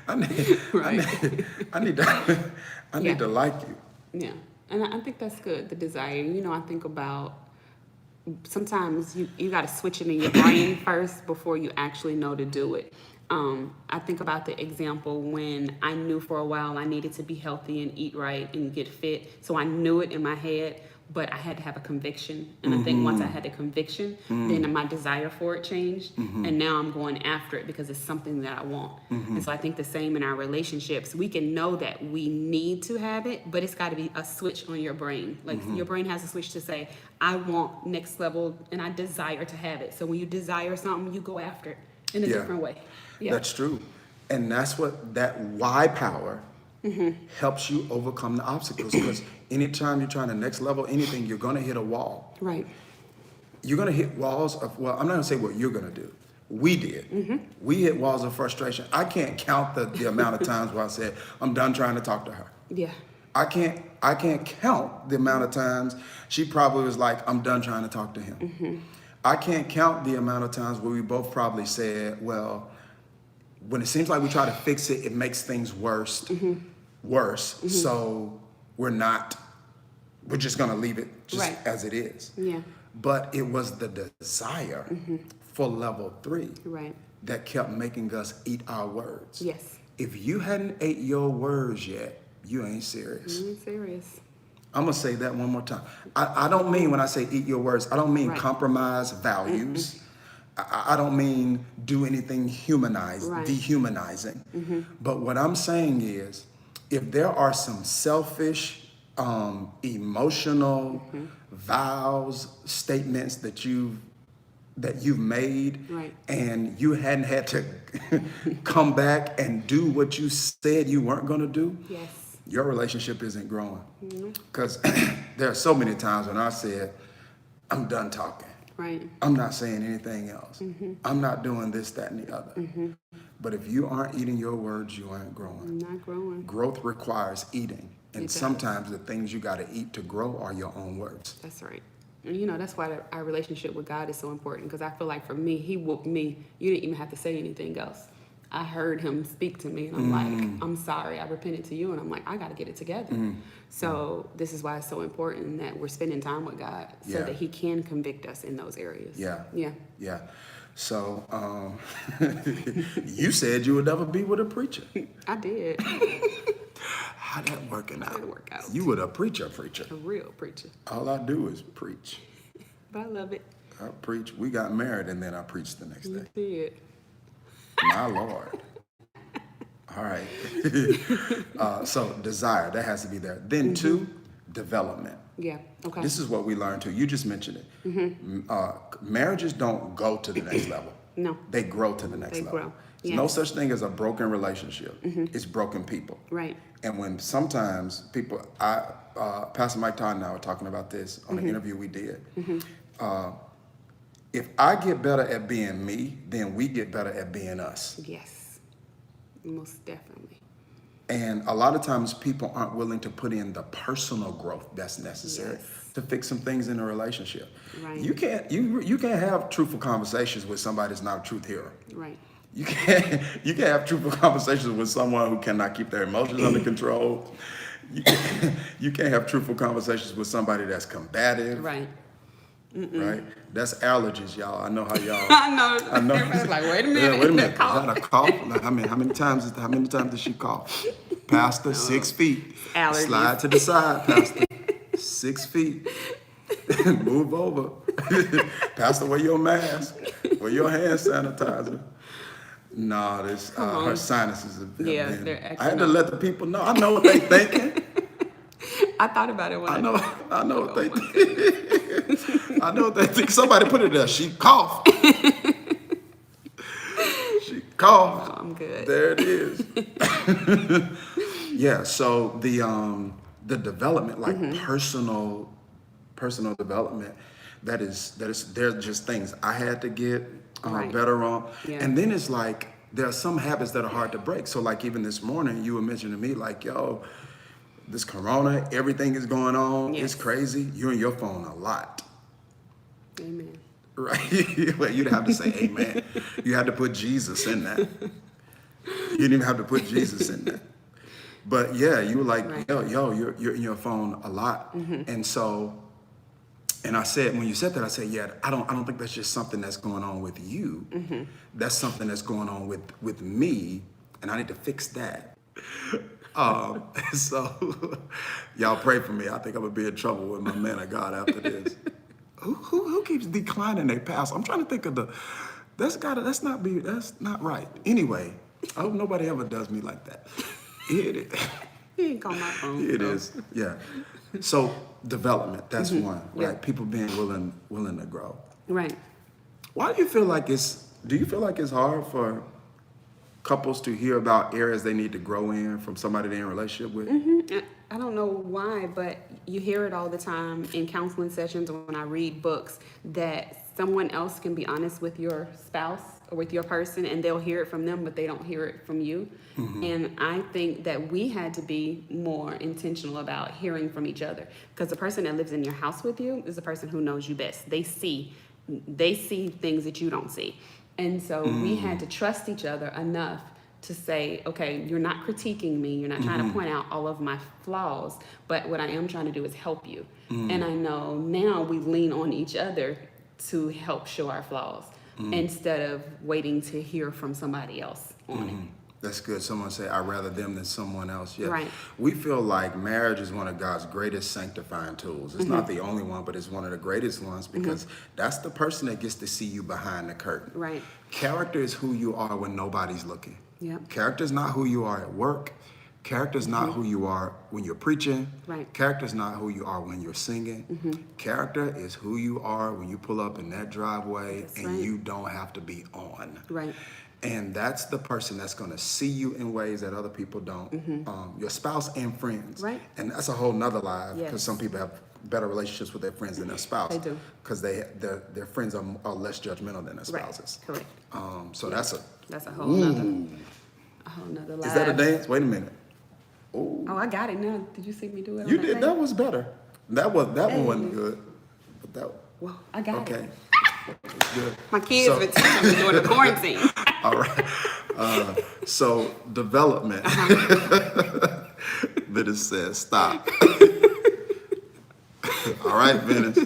I need Yeah. to like you. Yeah. And I think that's good, the desire. I think about sometimes you got to switch it in your brain first before you actually know to do it. I think about the example when I knew for a while I needed to be healthy and eat right and get fit. So I knew it in my head, but I had to have a conviction. And I think once I had a conviction, then my desire for it changed. And now I'm going after it because it's something that I want. And so I think the same in our relationships. We can know that we need to have it, but it's got to be a switch on your brain. Like your brain has a switch to say, I want next level and I desire to have it. So when you desire something, you go after it in a different way. Yeah. That's true. And that's what that why power helps you overcome the obstacles. Because anytime you're trying to next level anything, you're going to hit a wall. Right. You're going to hit walls of, I'm not going to say what you're going to do. We did. We hit walls of frustration. I can't count the amount of times where I said, I'm done trying to talk to her. Yeah. I can't count the amount of times she probably was like, I'm done trying to talk to him. I can't count the amount of times where we both probably said, well, when it seems like we try to fix it, it makes things worse. So we're just going to leave it just as it is. Yeah. But it was the desire for level 3 that kept making us eat our words. Yes. If you hadn't ate your words yet, you ain't serious. You ain't serious. I'm going to say that one more time. I don't mean when I say eat your words, I don't mean compromise values. I don't mean do anything dehumanizing. But what I'm saying is, if there are some selfish, emotional vows, statements that you've that you've made, Right. and you hadn't had to come back and do what you said you weren't going to do, Yes. your relationship isn't growing. Because there are so many times when I said, I'm done talking. Right. I'm not saying anything else. I'm not doing this, that, and the other. But if you aren't eating your words, you aren't growing. I'm not growing. Growth requires eating. And It does. sometimes the things you got to eat to grow are your own words. That's right. And you know, that's why our relationship with God is so important, because I feel like for me, he whooped me. You didn't even have to say anything else. I heard him speak to me, and I'm like, I'm sorry, I repented to you, and I'm like, I got to get it together. So this is why it's so important that we're spending time with God, so that he can convict us in those areas. Yeah. So you said you would never be with a preacher. I did. How that working out? Didn't work out. You were a preacher. A real preacher. All I do is preach. But I love it. I preach. We got married, and then I preached the next day. You did. My Lord. All right. So desire, that has to be there. Then two, development. Yeah. Okay. This is what we learned too. You just mentioned it. Marriages don't go to the next level. No. They grow to the next level. Grow. There's Yeah. no such thing as a broken relationship. It's broken people. Right. And when sometimes people, Pastor Mike Todd and I were talking about this on an interview we did. If I get better at being me, then we get better at being us. Yes. Most definitely. And a lot of times people aren't willing to put in the personal growth that's necessary to fix some things in a relationship. Right. You can't have truthful conversations with somebody that's not a truth hearer. Right. You can't have truthful conversations with someone who cannot keep their emotions under control. You can't have truthful conversations with somebody that's combative. Right. Right? That's allergies, y'all. I know how y'all. I know. Everybody's like, wait a minute. Yeah, wait a minute. Is that a cough? Like, how many times did she cough? Pastor, 6 feet. Allergies. Slide to the side, Pastor. 6 feet. Move over. Pastor, wear your mask. Wear your hand sanitizer. No, this her sinuses have been. Yeah, they're acting I had to up. let the people know. I know what they thinking. I thought about it when I know what they think. I know what they think. Somebody put it there. She coughed. She coughed. Oh, I'm good. There it is. Yeah. So the development, like personal development, that is they're just things I had to get Right. better on. Yeah. And then it's like there are some habits that are hard to break. So like even this morning, you were mentioning to me like, yo, this corona, everything is going on. Yes. It's crazy. You're on your phone a lot. Amen. Right? Well, you'd have to say amen. You had to put Jesus in that. You didn't even have to put Jesus in that. But yeah, you were like, Right. yo, you're in your phone a lot. And so, and I said, when you said that, I said, yeah, I don't think that's just something that's going on with you. That's something that's going on with me, and I need to fix that. So y'all pray for me. I think I'm gonna be in trouble with my man of God after this. Who keeps declining their pastor? I'm trying to think of that's not right. Anyway, I hope nobody ever does me like that. It is. He ain't call my phone. It so. is. Yeah. So development, that's one, Yeah. right? People being willing to grow. Right. Why do you feel like it's hard for couples to hear about areas they need to grow in from somebody they're in a relationship with? I don't know why, but you hear it all the time in counseling sessions or when I read books that someone else can be honest with your spouse or with your person and they'll hear it from them, but they don't hear it from you. And I think that we had to be more intentional about hearing from each other, because the person that lives in your house with you is the person who knows you best. They see things that you don't see. And so we had to trust each other enough to say, okay, you're not critiquing me. You're not trying to point out all of my flaws, but what I am trying to do is help you. And I know now we lean on each other to help show our flaws instead of waiting to hear from somebody else on it. That's good. Someone say, I'd rather them than someone else. Yeah. Right. We feel like marriage is one of God's greatest sanctifying tools. It's not the only one, but it's one of the greatest ones because that's the person that gets to see you behind the curtain. Right. Character is who you are when nobody's looking. Yep. Character is not who you are at work. Character's not who you are when you're preaching. Right. Character's not who you are when you're singing. Character is who you are when you pull up in that driveway. That's and right. you don't have to be on. Right. And that's the person that's going to see you in ways that other people don't. Your spouse and friends. Right. And that's a whole nother life, because Yes. some people have better relationships with their friends than their spouse. They do. Because their friends are less judgmental than their spouses. Correct. So that's That's a whole nother life. Is that a dance? Wait a minute. Oh, I got it now. Did you see me do it? You on did. thing? That was better. That one wasn't good. But that. Well, I got Okay. it. Good. My kids So- been teaching me during the quarantine. All right. So development. Venice says stop. All right, Venice.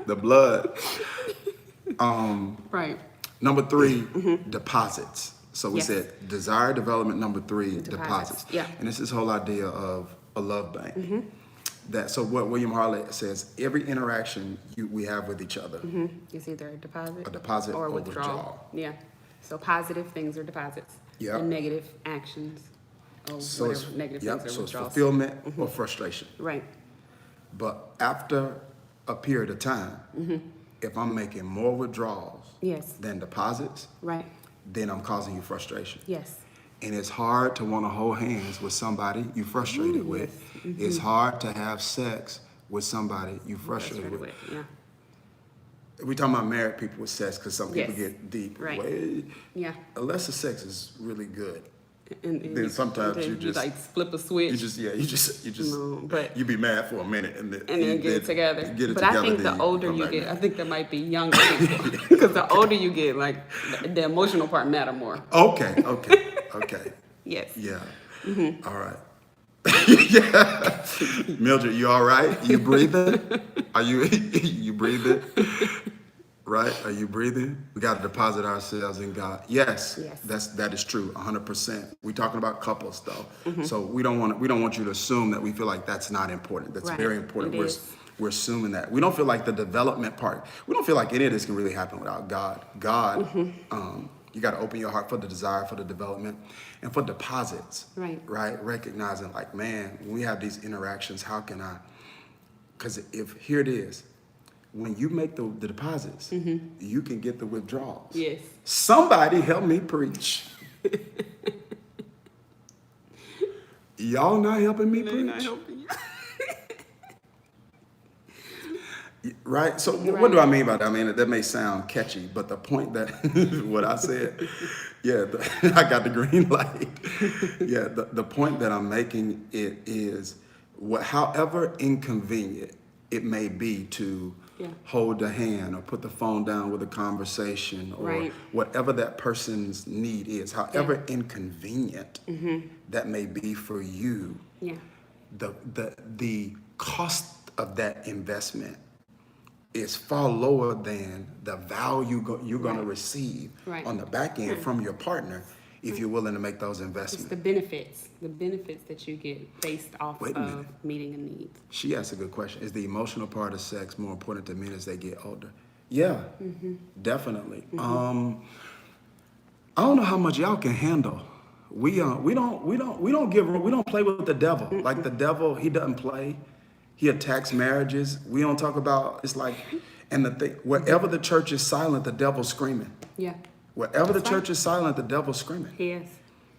The blood. Right. Number 3, deposits. So we Yes. said desire development. Number 3, deposits. Yeah. And it's this whole idea of a love bank. So what William Harley says, every interaction we have with each other, It's either a deposit, or or withdrawal. withdrawal. Yeah. So positive things are deposits. Yeah. And negative actions or So it's, whatever negative yep, things are so it's withdrawals. fulfillment or frustration. Right. But after a period of time, if I'm making more withdrawals Yes. than deposits, Right. then I'm causing you frustration. Yes. And it's hard to want to hold hands with somebody you frustrated with. It's hard to have sex with somebody you frustrated with. Yeah. We talking about married people with sex, because some people Yes. get deep. Right. Way, Yeah. unless the sex is really good, And then sometimes then you just like flip a switch. you just No, but- you be mad for a minute and then get it together. Get it But together, I think then the older come you back get, down. I think there might be younger people. Because the older you get, like the emotional part matter more. Okay. Yes. Yeah. All right. Yeah. Mildred, you all right? You breathing? Are you breathing? Right? Are you breathing? We got to deposit ourselves in God. Yes. Yes. That is true. 100%. We're talking about couples though. So we don't want you to assume that we feel like that's not important. That's Right. very important. It is. We're assuming that. We don't feel like the development part. We don't feel like any of this can really happen without God. God, you got to open your heart for the desire, for the development, and for deposits. Right. Right? Recognizing like, man, when we have these interactions, how can I? Because here it is. When you make the deposits, you can get the withdrawals. Yes. Somebody help me preach. Y'all not helping me preach? Not helping you. Right? So what do I mean by that? I mean, that may sound catchy, but the point that, what I said, I got the green light. Yeah, the point that I'm making it is, however inconvenient it may be to hold a hand or put the phone down with a conversation or whatever that person's need is, however inconvenient that may be for you, the cost of that investment is far lower than the value you're going to receive on the back end from your partner if you're willing to make those investments. It's the benefits that you get based off of meeting a need. She asked a good question. Is the emotional part of sex more important to men as they get older? Yeah, definitely. I don't know how much y'all can handle. We don't play with the devil. Like the devil, he doesn't play. He attacks marriages. We don't talk about, it's like, and the thing, wherever the church is silent, the devil's screaming. Yeah. Wherever the church is silent, the devil's screaming. He is.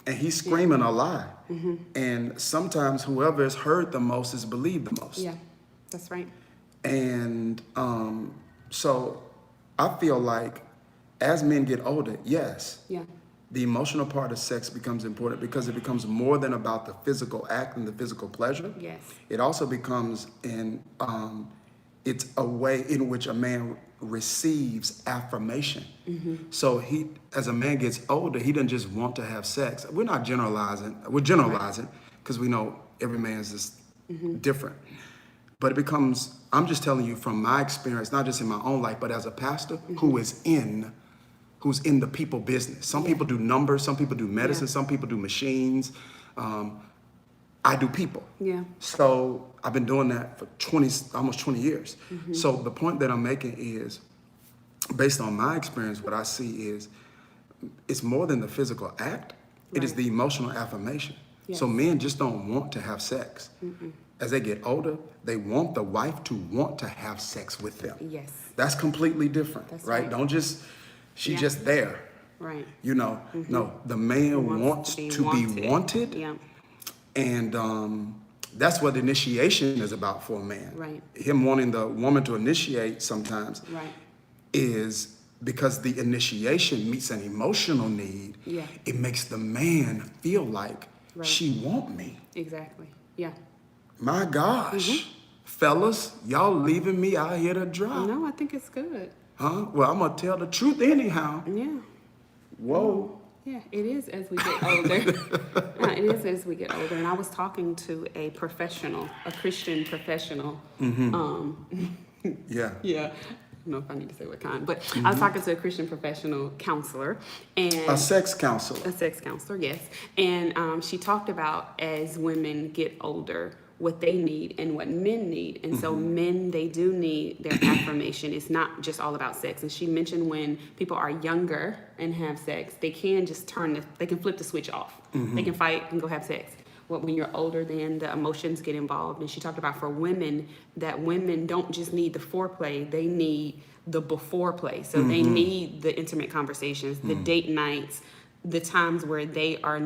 And he's screaming a lie. And sometimes whoever is heard the most is believed the most. Yeah, that's right. And so I feel like as men get older, yes, the emotional part of sex becomes important because it becomes more than about the physical act and the physical pleasure. Yes. It also becomes it's a way in which a man receives affirmation. So he, as a man gets older, he doesn't just want to have sex. We're not generalizing. We're generalizing because we know every man is just different. But it becomes, I'm just telling you from my experience, not just in my own life, but as a pastor who's in the people business. Some people do numbers, some people do medicine, some people do machines. I do people. Yeah. So I've been doing that for almost 20 years. So the point that I'm making is, based on my experience, what I see is it's more than the physical act. It is the emotional affirmation. Yes. So men just don't want to have sex. As they get older, they want the wife to want to have sex with them. Yes. That's completely different, That's right? right. Don't just, she's Yeah. just there. Right. You know, no, the man wants to be wanted. Yeah. And that's what initiation is about for a man. Right. Him wanting the woman to initiate sometimes Right. is because the initiation meets an emotional need. Yeah. It makes the man feel like Right. she want me. Exactly. Yeah. My gosh, fellas, y'all leaving me out here to dry. No, I think it's good. Huh? Well, I'm gonna tell the truth anyhow. Yeah. Whoa. Yeah, it is as we get older. It is as we get older. And I was talking to a professional, a Christian professional. Yeah. Yeah. I don't know if I need to say what kind, but I was talking to a Christian professional counselor and A sex counselor. a sex counselor, yes. And she talked about as women get older, what they need and what men need. And so men, they do need their affirmation. It's not just all about sex. And she mentioned when people are younger and have sex, they can just they can flip the switch off. They can fight and go have sex. Well, when you're older, then the emotions get involved. And she talked about for women, that women don't just need the foreplay, they need the before play. So they need the intimate conversations, the date nights, the times where they are,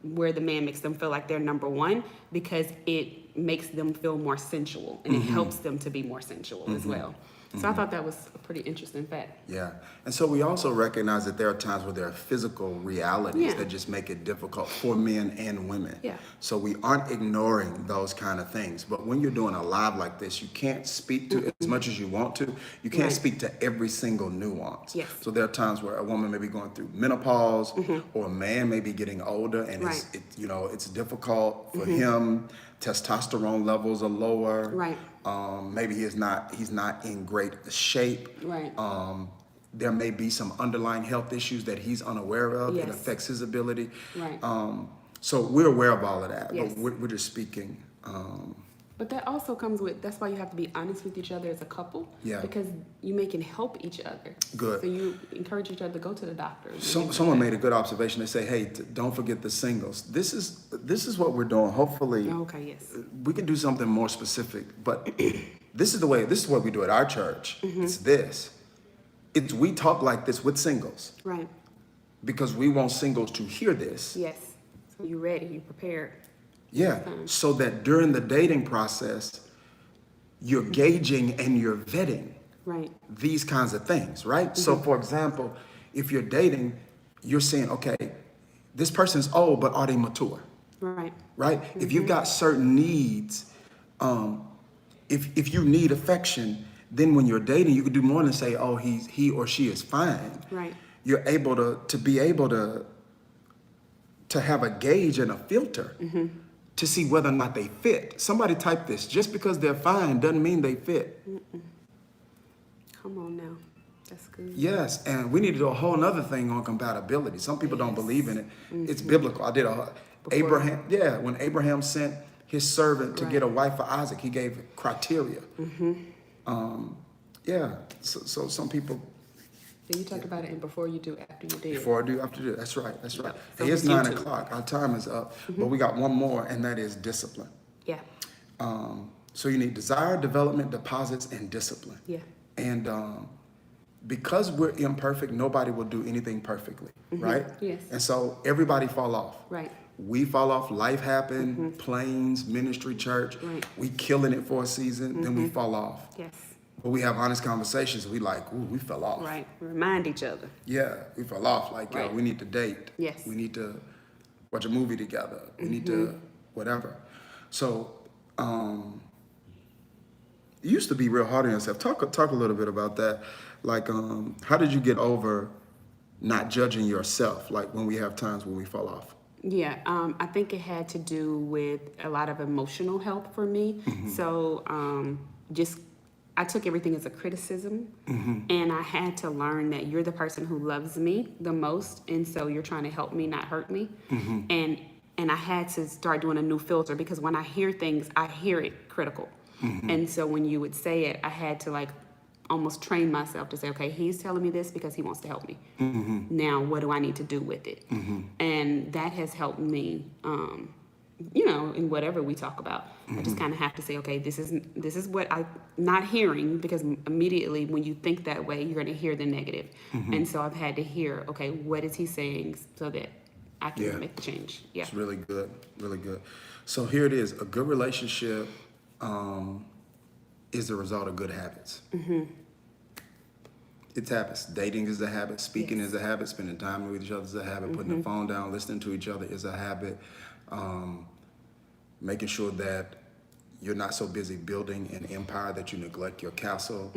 where the man makes them feel like they're number one, because it makes them feel more sensual and it helps them to be more sensual as well. So I thought that was a pretty interesting fact. Yeah. And so we also recognize that there are times where there are physical realities Yeah. that just make it difficult for men and women. Yeah. So we aren't ignoring those kind of things. But when you're doing a live like this, you can't speak to as much as you want to. You can't Right. speak to every single nuance. Yes. So there are times where a woman may be going through menopause or a man may be getting older and Right. it's difficult for him. Testosterone levels are lower. Right. Maybe he's not in great shape. Right. There may be some underlying health issues that he's unaware of. It Yes. affects his ability. Right. So we're aware of all of that, Yes. but we're just speaking. But that also comes with, that's why you have to be honest with each other as a couple. Yeah. Because you can help each other. Good. So you encourage each other to go to the doctor. Someone made a good observation. They say, "Hey, don't forget the singles." This is what we're doing. Hopefully, Okay, yes. we can do something more specific. But this is what we do at our church. It's we talk like this with singles Right. because we want singles to hear this. Yes. So you're ready, you're prepared. Yeah, so that during the dating process, you're gauging and you're vetting Right. these kinds of things, right? So for example, if you're dating, you're saying, okay, this person's old, but are they mature, Right. right? If you've got certain needs, if you need affection, then when you're dating, you can do more than say, oh, he or she is fine. Right. You're able to be able to have a gauge and a filter to see whether or not they fit. Somebody type this: just because they're fine doesn't mean they fit. Come on now. That's good. Yes, and we need to do a whole nother thing on compatibility. Some people don't believe in it. It's biblical. I did Abraham. Yeah, when Abraham sent his servant to get a wife for Isaac, he gave criteria. Yeah, so some people. So you talked about it in before you do, after you did. Before I do, after do. That's right. That's right. So Hey, it's you 9 too. o'clock. Our time is up, but we got one more, and that is discipline. Yeah. So you need desire, development, deposits, and discipline. Yeah. And because we're imperfect, nobody will do anything perfectly, right? Yes. And so everybody fall off. Right. We fall off. Life happened. Planes, ministry, church. Right. We killing it for a season, then we fall off. Yes. But we have honest conversations. We like, ooh, we fell off. Right. Remind each other. Yeah, we fell off. Like, yo, Right. we need to date. Yes. We need to watch a movie together. We need to whatever. So, it used to be real hard on yourself. Talk a little bit about that. Like, how did you get over not judging yourself? Like when we have times when we fall off. Yeah, I think it had to do with a lot of emotional help for me. So I took everything as a criticism, and I had to learn that you're the person who loves me the most, and so you're trying to help me, not hurt me. And I had to start doing a new filter, because when I hear things, I hear it critical. And so when you would say it, I had to almost trained myself to say, okay, he's telling me this because he wants to help me. Now, what do I need to do with it? And that has helped me, in whatever we talk about. I just kind of have to say, okay, this is what I'm not hearing, because immediately when you think that way, you're going to hear the negative. And so I've had to hear, okay, what is he saying, so that I can make the change. Yeah. It's really good, really good. So here it is. A good relationship is the result of good habits. It's habits. Dating is a habit. Speaking is a habit. Spending time with each other is a habit. Putting the phone down, listening to each other is a habit. Making sure that you're not so busy building an empire that you neglect your castle.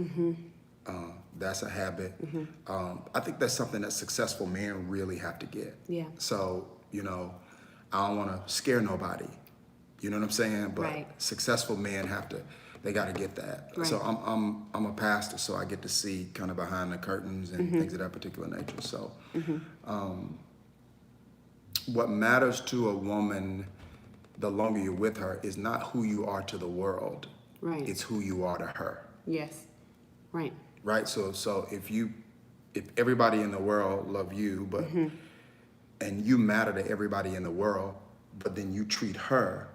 That's a habit. I think that's something that successful men really have to get. Yeah. So, I don't want to scare nobody. You know what I'm saying? But successful men they got to get that. Right. So I'm a pastor, so I get to see kind of behind the curtains and things of that particular nature. So what matters to a woman, the longer you're with her, is not who you are to the world. Right. It's who you are to her. Yes. Right. Right. So if everybody in the world love you, but and you matter to everybody in the world, but then you treat her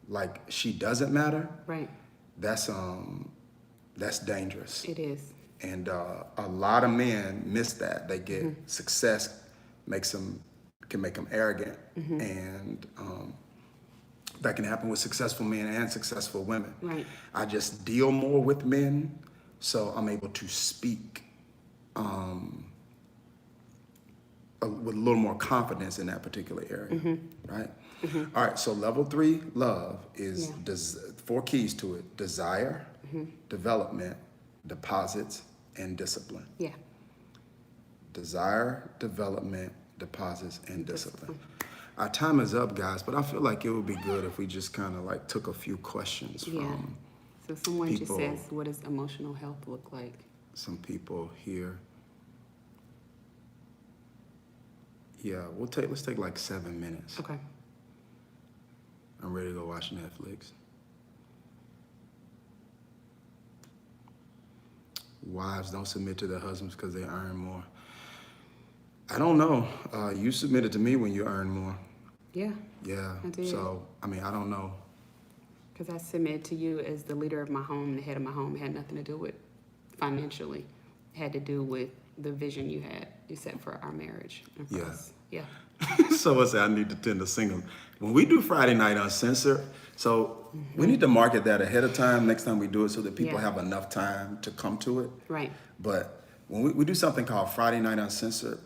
like she doesn't matter. Right. That's dangerous. It is. And a lot of men miss that. They get success can make them arrogant, and that can happen with successful men and successful women. Right. I just deal more with men, so I'm able to speak with a little more confidence in that particular area, right? All right, so level 3 love is 4 keys to it: desire, development, deposits, and discipline. Yeah. Desire, development, deposits, and discipline. Our time is up, guys, but I feel like it would be good if we just kind of like took a few questions from So someone just people. says, what does emotional health look like? Some people here. Yeah, let's take like 7 minutes. Okay. I'm ready to go watch Netflix. Wives don't submit to their husbands because they earn more. I don't know. You submitted to me when you earn more. Yeah. Yeah. I did. So, I don't know. Because I submitted to you as the leader of my home, the head of my home. It had nothing to do with financially. It had to do with the vision you set for our marriage. And for us. Yeah. So I need to tend to sing them. When we do Friday Night Uncensored, so we need to market that ahead of time next time we do it, so that people have enough time to come to it. Right. But when we do something called Friday Night Uncensored,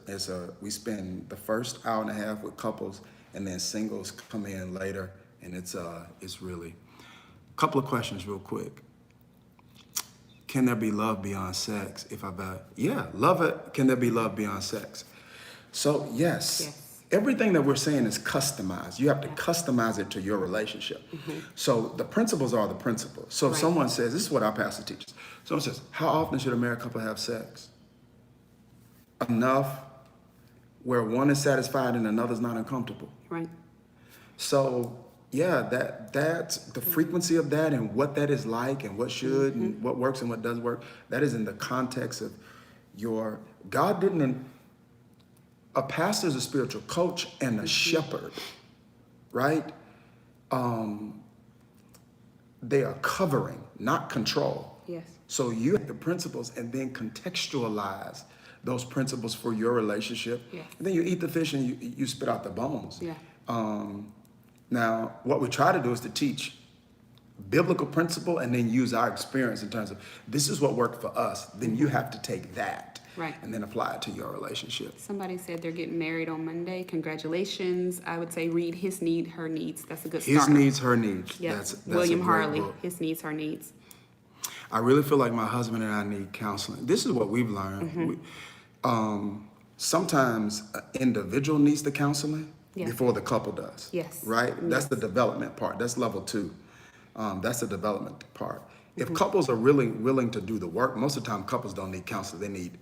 we spend the first hour and a half with couples, and then singles come in later, and it's really a couple of questions real quick. Can there be love beyond sex? Love it. Can there be love beyond sex? So yes. Everything that we're saying is customized. You have to customize it to your relationship. So the principles are the principles. So if someone says, this is what our pastor teaches. Someone says, how often should a married couple have sex? Enough where one is satisfied and another's not uncomfortable. Right. So that's the frequency of that, and what that is like, and what should and what works and what doesn't work. That is in the context of God didn't. A pastor is a spiritual coach and a shepherd, right? They are covering, not control. Yes. So you have the principles and then contextualize those principles for your relationship. Yeah. And then you eat the fish and you spit out the bones. Yeah. Now, what we try to do is to teach biblical principle and then use our experience in terms of, this is what worked for us. Then you have to take that. Right. And then apply it to your relationship. Somebody said they're getting married on Monday. Congratulations. I would say read His Need, Her Needs. That's a good start. His Needs, Her Needs. Yeah. That's William a great Harley, book. His Needs, Her Needs. I really feel like my husband and I need counseling. This is what we've learned. Sometimes an individual needs the counseling before the couple does. Yes. Right? That's the development part. That's level 2. That's the development part. If couples are really willing to do the work, most of the time couples don't need counseling. They need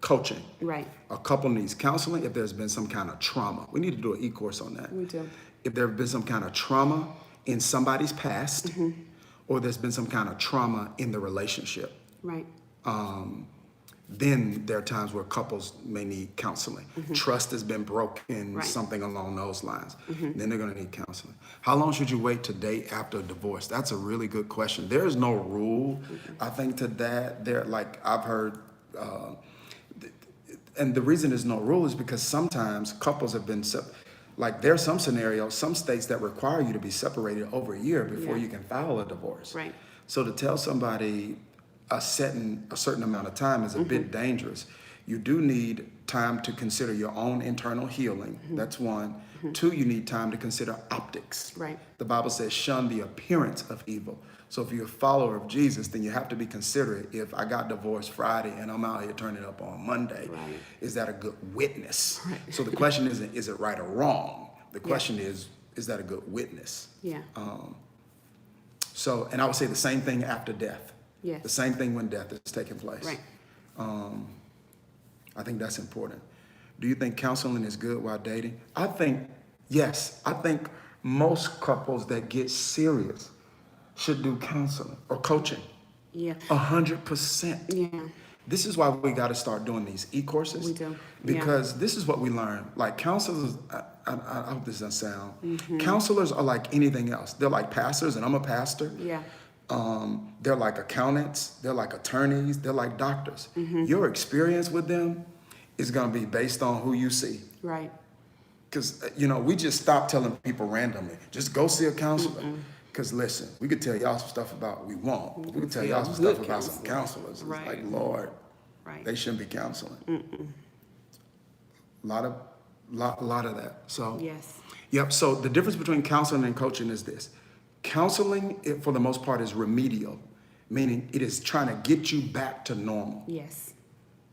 coaching. Right. A couple needs counseling if there's been some kind of trauma. We need to do an e-course on that. We do. If there has been some kind of trauma in somebody's past, or there's been some kind of trauma in the relationship. Right. then there are times where couples may need counseling. Trust has been broken, Right. something along those lines. Then they're going to need counseling. How long should you wait to date after a divorce? That's a really good question. There is no rule, I think, to that. I've heard, and the reason there's no rule is because sometimes couples have been there are some scenarios, some states that require you to be separated over a year before you can file a divorce. Right. So to tell somebody a certain amount of time is a bit dangerous. You do need time to consider your own internal healing. That's one. Two, you need time to consider optics. Right. The Bible says, shun the appearance of evil. So if you're a follower of Jesus, then you have to be considerate. If I got divorced Friday and I'm out here turning up on Monday, Right. is that a good witness? Right. So the question isn't, is it right or wrong? The question is that a good witness? Yeah. And I would say the same thing after death. Yes. The same thing when death is taking place. Right. I think that's important. Do you think counseling is good while dating? I think, yes. I think most couples that get serious should do counseling or coaching. Yeah. 100%. Yeah. This is why we got to start doing these e-courses. We do. Because this is what we learn. Like counselors, I hope this doesn't sound, counselors are like anything else. They're like pastors, and I'm a pastor. Yeah. They're like accountants, they're like attorneys, they're like doctors. Your experience with them is going to be based on who you see. Right. Because, we just stop telling people randomly, just go see a counselor. Because listen, we could tell y'all some stuff about we won't. We could tell y'all some stuff about some counselors. It's Right. like, Lord, Right. they shouldn't be counseling. A lot of that. So, Yes. yep. So the difference between counseling and coaching is this. Counseling, for the most part, is remedial, meaning it is trying to get you back to normal, Yes.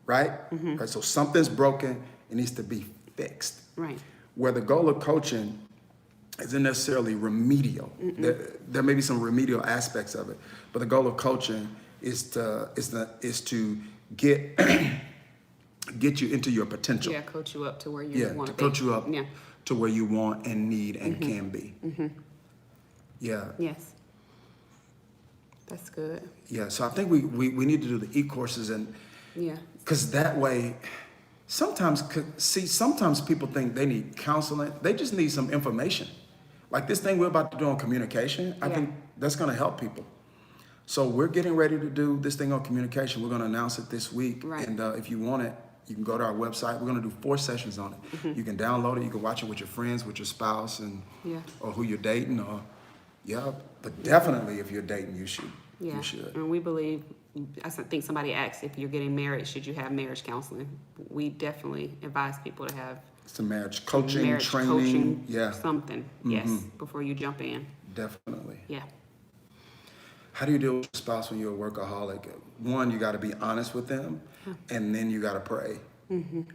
right? Right. So something's broken, it needs to be fixed. Right. Where the goal of coaching isn't necessarily remedial. There may be some remedial aspects of it, but the goal of coaching is to get get you into your potential. Yeah. Coach you up to where you want to to be. coach you up Yeah. to where you want and need and can be. Yeah. Yes. That's good. Yeah, so I think we need to do the e-courses, and Yeah. because that way, sometimes people think they need counseling. They just need some information. Like this thing we're about to do on communication, I think that's going to help people. So we're getting ready to do this thing on communication. We're going to announce it this week. Right. And if you want it, you can go to our website. We're going to do 4 sessions on it. You can download it. You can watch it with your friends, with your spouse, and or who you're dating, or but definitely if you're dating, you should. Yeah. You should. And we believe, I think somebody asked if you're getting married, should you have marriage counseling? We definitely advise people to have Some marriage coaching, marriage training. coaching, something, yes, before you jump in. Definitely. Yeah. How do you deal with your spouse when you're a workaholic? One, you got to be honest with them, and then you got to pray.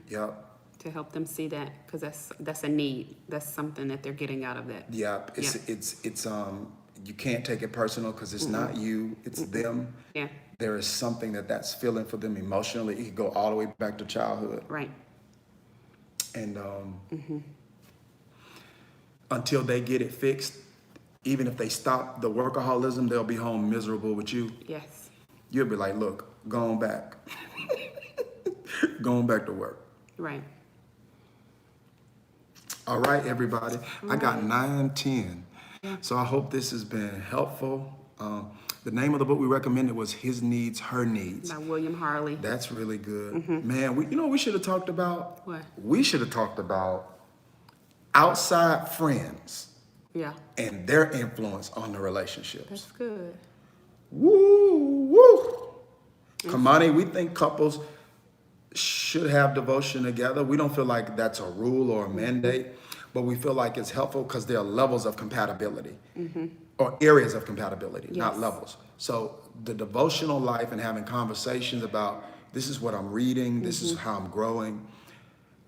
Yep. To help them see that, because that's a need. That's something that they're getting out of that. Yep. It's you can't take it personal because it's not you, it's them. Yeah. There is something that's feeling for them emotionally. It can go all the way back to childhood. Right. And until they get it fixed, even if they stop the workaholism, they'll be home miserable with you. Yes. You'll be like, look, go on back. Go on back to work. Right. All right, everybody. I got 9:10. So I hope this has been helpful. The name of the book we recommended was His Needs, Her Needs. By William Harley. That's really good. Man, we should have talked about? What? We should have talked about outside friends Yeah. and their influence on the relationships. That's good. Woo, woo. Kamani, we think couples should have devotion together. We don't feel like that's a rule or a mandate, but we feel like it's helpful because there are levels of compatibility or areas of compatibility, not Yes. levels. So the devotional life and having conversations about this is what I'm reading, this is how I'm growing,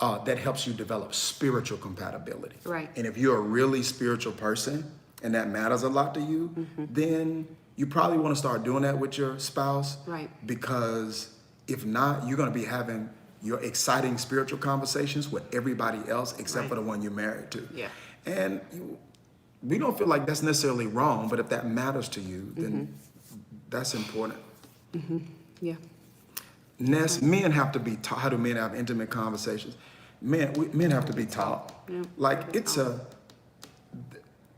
that helps you develop spiritual compatibility. Right. And if you're a really spiritual person and that matters a lot to you, then you probably want to start doing that with your spouse. Right. Because if not, you're going to be having your exciting spiritual conversations with everybody else except for the one you're married to. Yeah. And we don't feel like that's necessarily wrong, but if that matters to you, then that's important. Yeah. Ness, men have to be taught. How do men have intimate conversations? Men have to be taught. Yeah, Like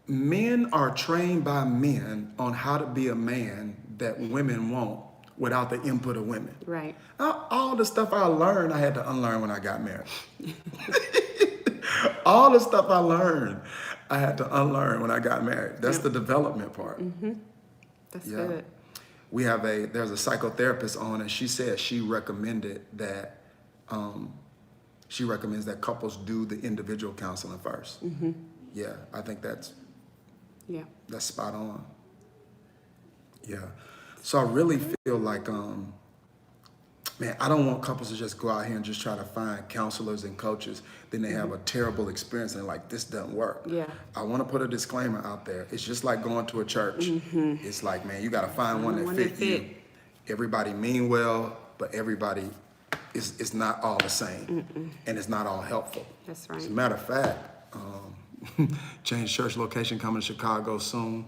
men are trained by men on how to be a man that women want without the input of women. Right. All the stuff I learned, I had to unlearn when I got married. All the stuff I learned, I had to unlearn when I got married. That's the development part. That's good. There's a psychotherapist on, and she said she recommended that, she recommends that couples do the individual counseling first. Yeah, I think that's spot on. Yeah. So I really feel like, man, I don't want couples to just go out here and just try to find counselors and coaches. Then they have a terrible experience and they're like, this doesn't work. Yeah. I want to put a disclaimer out there. It's just like going to a church. It's like, man, you got to find one that fit you. Everybody mean well, but everybody is not all the same. And it's not all helpful. That's right. As a matter of fact, change church location coming to Chicago soon.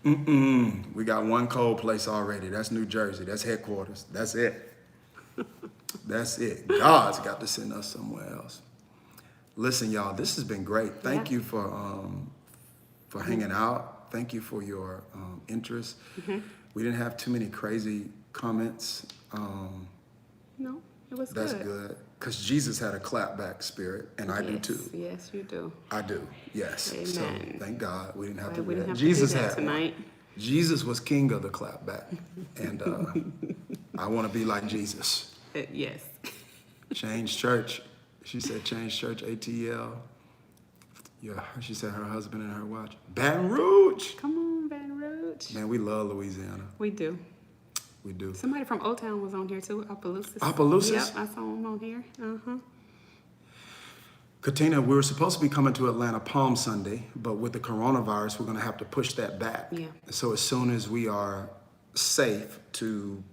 We got one cold place already. That's New Jersey. That's headquarters. That's it. That's it. God's got to send us somewhere else. Listen, y'all, this has been great. Thank you for hanging out. Thank you for your interest. We didn't have too many crazy comments. No, it was That's good. Because Jesus had a clapback spirit, and I do too. Yes, you do. I do, yes. Amen. So thank God we didn't have to We do didn't that. have Jesus to do that had tonight. one. Jesus was king of the clapback. And I want to be like Jesus. Yes. Change Church. She said Change Church, ATL. Yeah, she said her husband and her watch. Baton Rouge. Come on, Baton Rouge. Man, we love Louisiana. We do. We do. Somebody from Old Town was on here too, Opelousas. Opelousas? Yep, I saw him on here. Katina, we were supposed to be coming to Atlanta Palm Sunday, but with the coronavirus, we're going to have to push that back. Yeah. So as soon as we are safe to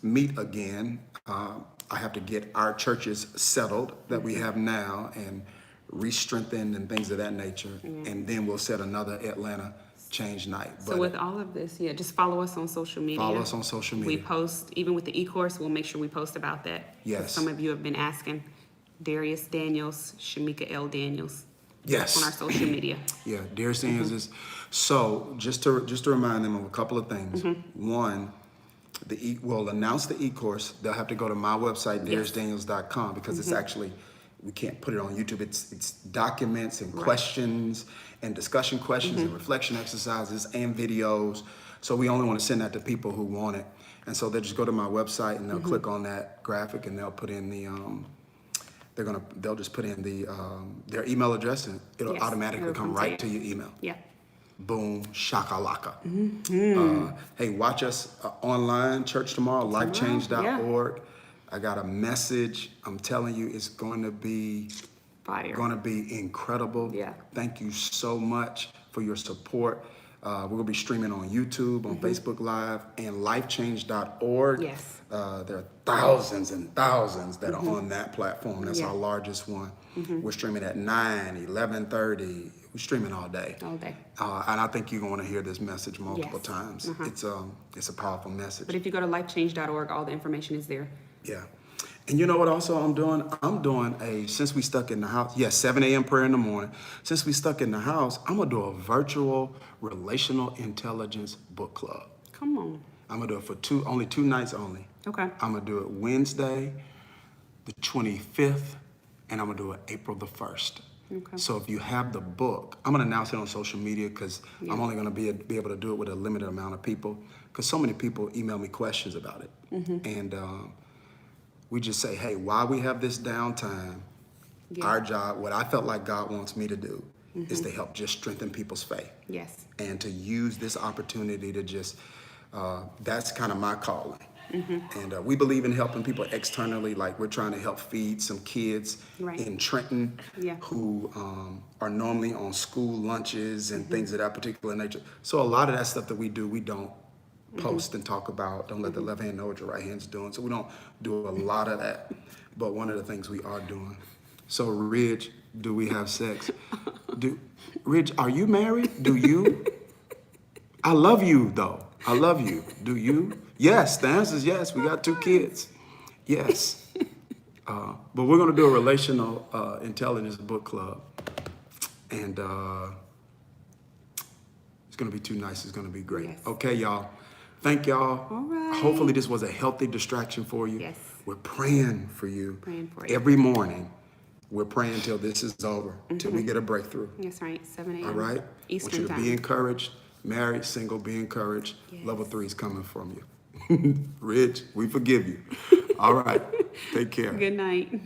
meet again, I have to get our churches settled that we have now and re-strengthened and things of that nature. And then we'll set another Atlanta Change night. So with all of this, just follow us on social media. Follow us on social media. We post, even with the e-course, we'll make sure we post about that. Yes. Some of you have been asking. Dharius Daniels, Shameka L. Daniels. Yes. On our social media. Yeah, Dharius Daniels is. So just to remind them of a couple of things. One, we'll announce the e-course. They'll have to go to my website, DhariusDaniels.com, because it's actually, we can't put it on YouTube. It's documents and questions and discussion questions and reflection exercises and videos. So we only want to send that to people who want it. And so they'll just go to my website and they'll click on that graphic and they'll put in the they'll just put in their email address and it'll automatically come right to your email. Yeah. Boom, shakalaka. Hey, watch us online, church tomorrow, lifechange.org. I got a message. I'm telling you, it's going to be fire. Going to be incredible. Yeah. Thank you so much for your support. We're going to be streaming on YouTube, on Facebook Live, and lifechange.org. Yes. There are thousands and thousands that are on that platform. That's our largest one. We're streaming at 9, 11:30. We're streaming all day. All day. And I think you're going to hear this message multiple times. It's a powerful message. But if you go to lifechange.org, all the information is there. Yeah. And you know what also I'm doing? I'm doing since we stuck in the house, 7 a.m. prayer in the morning. Since we stuck in the house, I'm going to do a virtual relational intelligence book club. Come on. I'm going to do it for only 2 nights only. Okay. I'm going to do it Wednesday, the 25th, and I'm going to do it April the 1st. Okay. So if you have the book, I'm going to announce it on social media because I'm only going to be able to do it with a limited amount of people because so many people email me questions about it. And we just say, hey, while we have this downtime, our job, what I felt like God wants me to do is to help just strengthen people's faith. Yes. And to use this opportunity to just, that's kind of my calling. And we believe in helping people externally, like we're trying to help feed some kids in Trenton who are normally on school lunches and things of that particular nature. So a lot of that stuff that we do, we don't post and talk about. Don't let the left hand know what your right hand's doing. So we don't do a lot of that. But one of the things we are doing. So Ridge, do we have sex? Ridge, are you married? Do you? I love you though. I love you. Do you? Yes, the answer is yes. We got 2 kids. Yes. But we're going to do a relational intelligence book club. And it's going to be too nice. It's going to be great. Yes. Okay, y'all. Thank y'all. All right. Hopefully this was a healthy distraction for you. Yes. We're praying for you. Praying for you. Every morning, we're praying till this is over, till we get a breakthrough. That's right, 7 a.m. All right? Eastern I want you to time. be encouraged. Married, single, be encouraged. Yes. Level 3 is coming from you. Rich, we forgive you. All right. Take care. Good night.